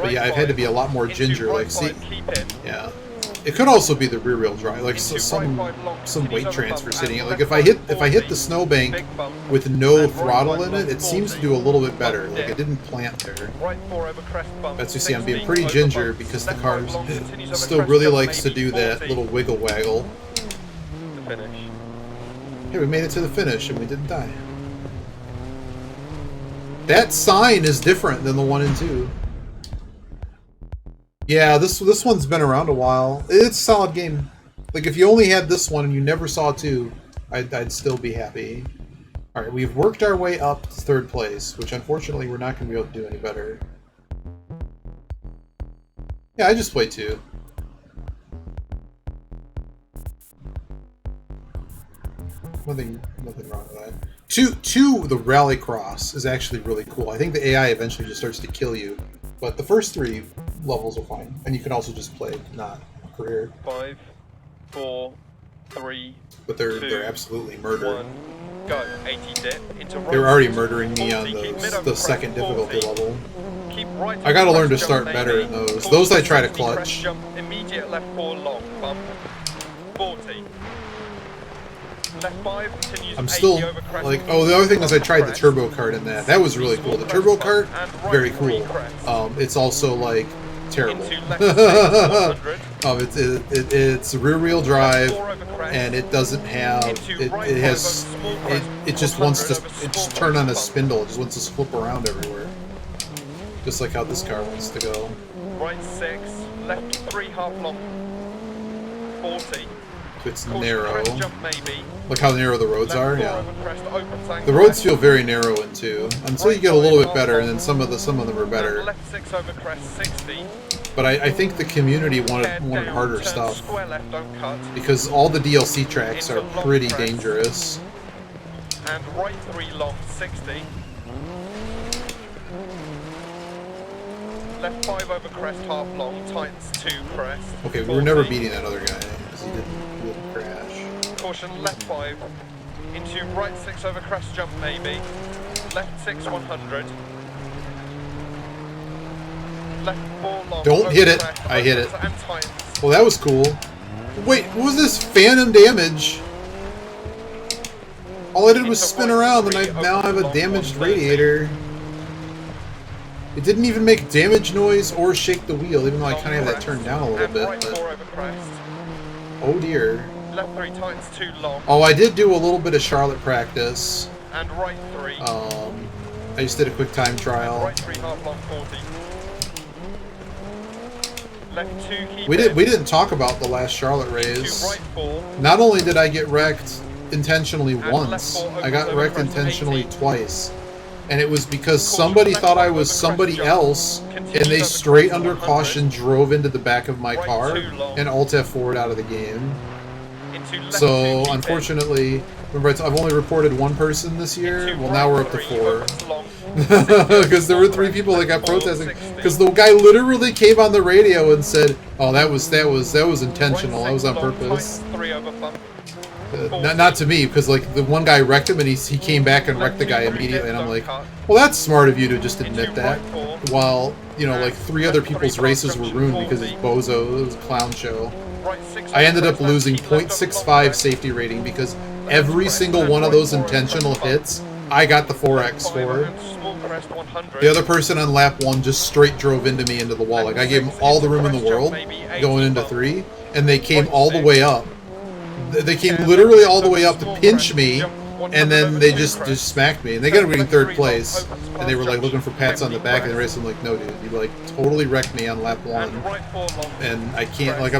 But Right yeah, I've had to be a 5 lot more into ginger. right Like, see, 5 keep in. yeah, it could also be the rear wheel drive, like Into some right 5 long, some continues weight over transfer bump, sitting it. and Like left if I hit 40, the snowbank big bump, with no and right throttle 5 in it, long, it seems to 40, do a little bit better. bump Like it dip. didn't plant there. Right 4 over crest bump. As you see, I'm being 60 pretty over ginger bumps. because the Left car 5 long, continues over still crest really jump, likes to maybe do that 40. little wiggle waggle. The finish. Hey, we made it to the finish and we didn't die. That sign is different than the 1 and 2. Yeah, this one's been around a while. It's a solid game. Like, if you only had this one and you never saw 2, I'd still be happy. Alright, we've worked our way up to 3rd place, which unfortunately we're not going to be able to do any better. Yeah, I just played 2. Nothing wrong with that. Two, the Rallycross is actually really cool. I think the AI eventually just starts to kill you, but the first 3 levels are fine, and you can also just play not career. 5, 4, 3. But they're absolutely murdering. 1, go. 80 dip into right. They're already murdering me on the second difficulty level. Keep right. I gotta learn to start better in those. Those I try to clutch. Jump, immediate left 4 long bump. 40. Left 5 continues. I'm still like, oh, the other thing is I tried the turbo kart in that. That was really cool. The turbo kart, very cool. It's also like terrible. It's rear wheel drive, and it doesn't have it just wants to turn on a spindle. It just wants to flip around everywhere, just like how this car wants to go. Right 6, left 3 half long. 40. It's narrow. Look how narrow the roads are. Yeah, the roads feel very narrow in 2 until you get a little bit better, and then some of them are better. But I think the community wanted harder stuff because all the DLC tracks are pretty dangerous. And right 3 long 60. Left 5 over crest half long tightens 2 crest. Okay, we were never beating that other guy because he didn't crash. Caution left 5 into right 6 over crest jump maybe. Left 6 100. Left 4 long. Don't hit it. I hit it. Well, that was cool. Wait, what was this phantom damage? All I did was spin around, and I now have a damaged radiator. It didn't even make damage noise or shake the wheel, even though I kind of have that turned down a little bit. But... oh dear. Left 3 tightens 2 long. Oh, I did do a little bit of Charlotte practice. And right 3. I just did a quick time trial. And right 3 half long 40. Left 2 keep we didn't talk about the last Charlotte race. Right 4. Not only did I get wrecked intentionally once, I got wrecked intentionally twice. And it was because somebody thought I was somebody else, and they straight under caution drove into the back of my car and Alt F4'd out of the game. So, unfortunately, remember I've only reported 1 person this year? Well, now we're up to 4. Because there were 3 people that got protesting. Because the guy literally came on the radio and said, "Oh, that was intentional. That was on purpose." Not to me, because like the one guy wrecked him and he came back and wrecked the guy immediately, and I'm like, well, that's smart of you to just admit that. While, you know, like 3 other people's races were ruined because it's bozo, it was a clown show. I ended up losing 0.65 safety rating because every single one of those intentional hits, I got the 4X for. The other person on lap 1 just straight drove into me into the wall. Like, I gave them all the room in the world going into 3, and they came all the way up. They came literally all the way up to pinch me, and then they just smacked me. And they got me in 3rd place, and they were like looking for pats on the back of the race. I'm like, no, dude, you like totally wrecked me on lap 1, and I can't, like,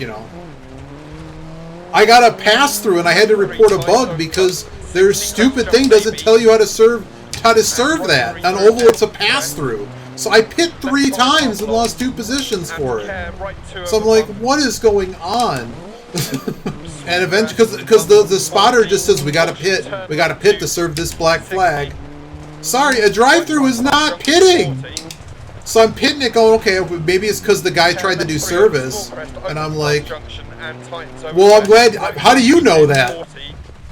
you know, I got a pass through, and I had to report a bug because their stupid thing doesn't tell you how to serve that. On oval, it's a pass through. So I pit 3 times and lost 2 positions for it. So I'm like, what is going on? And eventually, because the spotter just says we got to pit to serve this black flag. Sorry, a drive-through is not pitting. So I'm pitting it, going, okay, maybe it's because the guy tried to do service, and I'm like, well, I'm glad. How do you know that?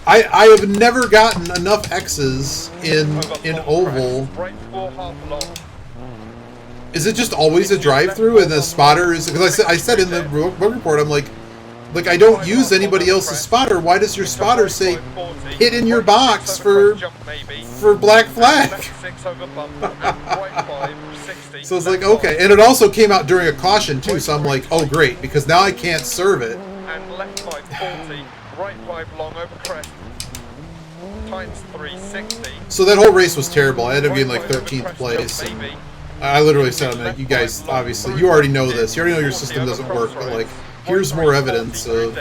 I have never gotten enough X's in oval. Is it just always a drive-through, and the spotter is? Because I said in the bug report, I'm like I don't use anybody else's spotter. Why does your spotter say hit in your box for black flag? So it's like, okay. And it also came out during a caution too, so I'm like, oh great, because now I can't serve it. Right 5 long over crest. Times 360. So that whole race was terrible. I ended up getting like Right 5 over 13th crest place. jump maybe. I literally said, I'm like, you guys, obviously, you already know this. You already know your system doesn't work, but like, here's more evidence of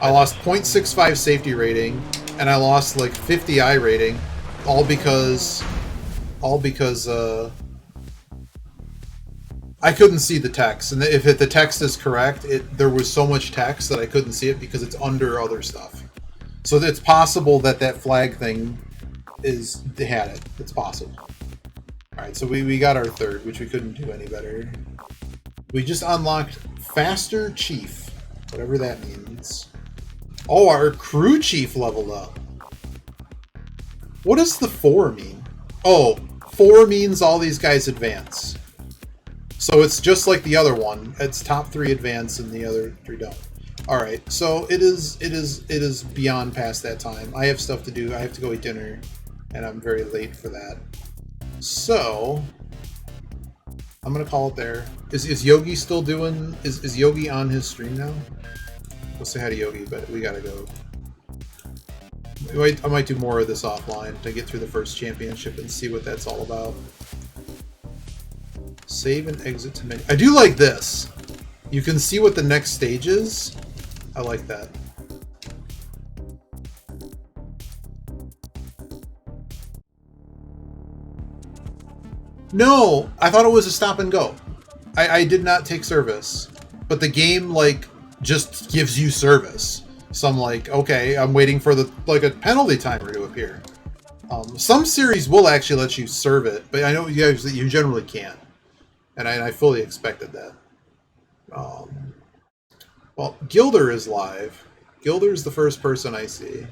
I lost 0.65 safety rating, and I lost like 50 I rating, all because I couldn't see the text. And if the text is correct, there was so much text that I couldn't see it because it's under other stuff. So it's possible that flag thing had it. It's possible. Alright, so we got our third, which we couldn't do any better. We just unlocked Faster Chief, whatever that means. Oh, our crew chief leveled up. What does the 4 mean? Oh, 4 means all these guys advance. So it's just like the other one. It's top 3 advance and the other 3 don't. Alright, so it is beyond past that time. I have stuff to do. I have to go eat dinner, and I'm very late for that. So I'm gonna call it there. Is Yogi still doing? Is Yogi on his stream now? We'll say hi to Yogi, but we gotta go. I might do more of this offline to get through the first championship and see what that's all about. Save and exit to menu. I do like this. You can see what the next stage is. I like that. No, I thought it was a stop and go. I did not take service, but the game like just gives you service. So I'm like, okay, I'm waiting for a penalty timer to appear. Some series will actually let you serve it, but I know you generally can't, and I fully expected that. Well, Gilder is live. Gilder's the first person I see.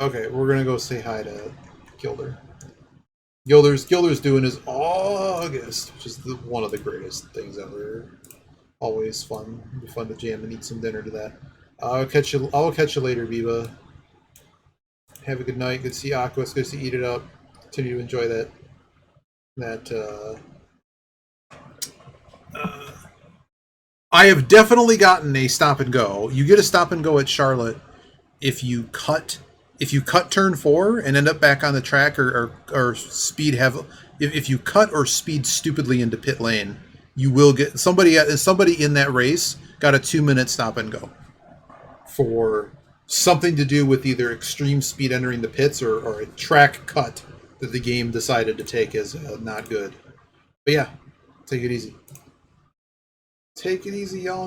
Okay, we're gonna go say hi to Gilder. Gilder's doing his August, which is one of the greatest things ever. Always fun. It'll be fun to jam and eat some dinner to that. I'll catch you later, Biba. Have a good night. Good to see Aquas. Good to see Eat It Up. Continue to enjoy that. I have definitely gotten a stop and go. You get a stop and go at Charlotte if you cut turn 4 and end up back on the track or speed if you cut or speed stupidly into pit lane, you will get somebody in that race got a 2-minute stop and go for something to do with either extreme speed entering the pits or a track cut that the game decided to take as not good. But yeah, take it easy. Take it easy, y'all.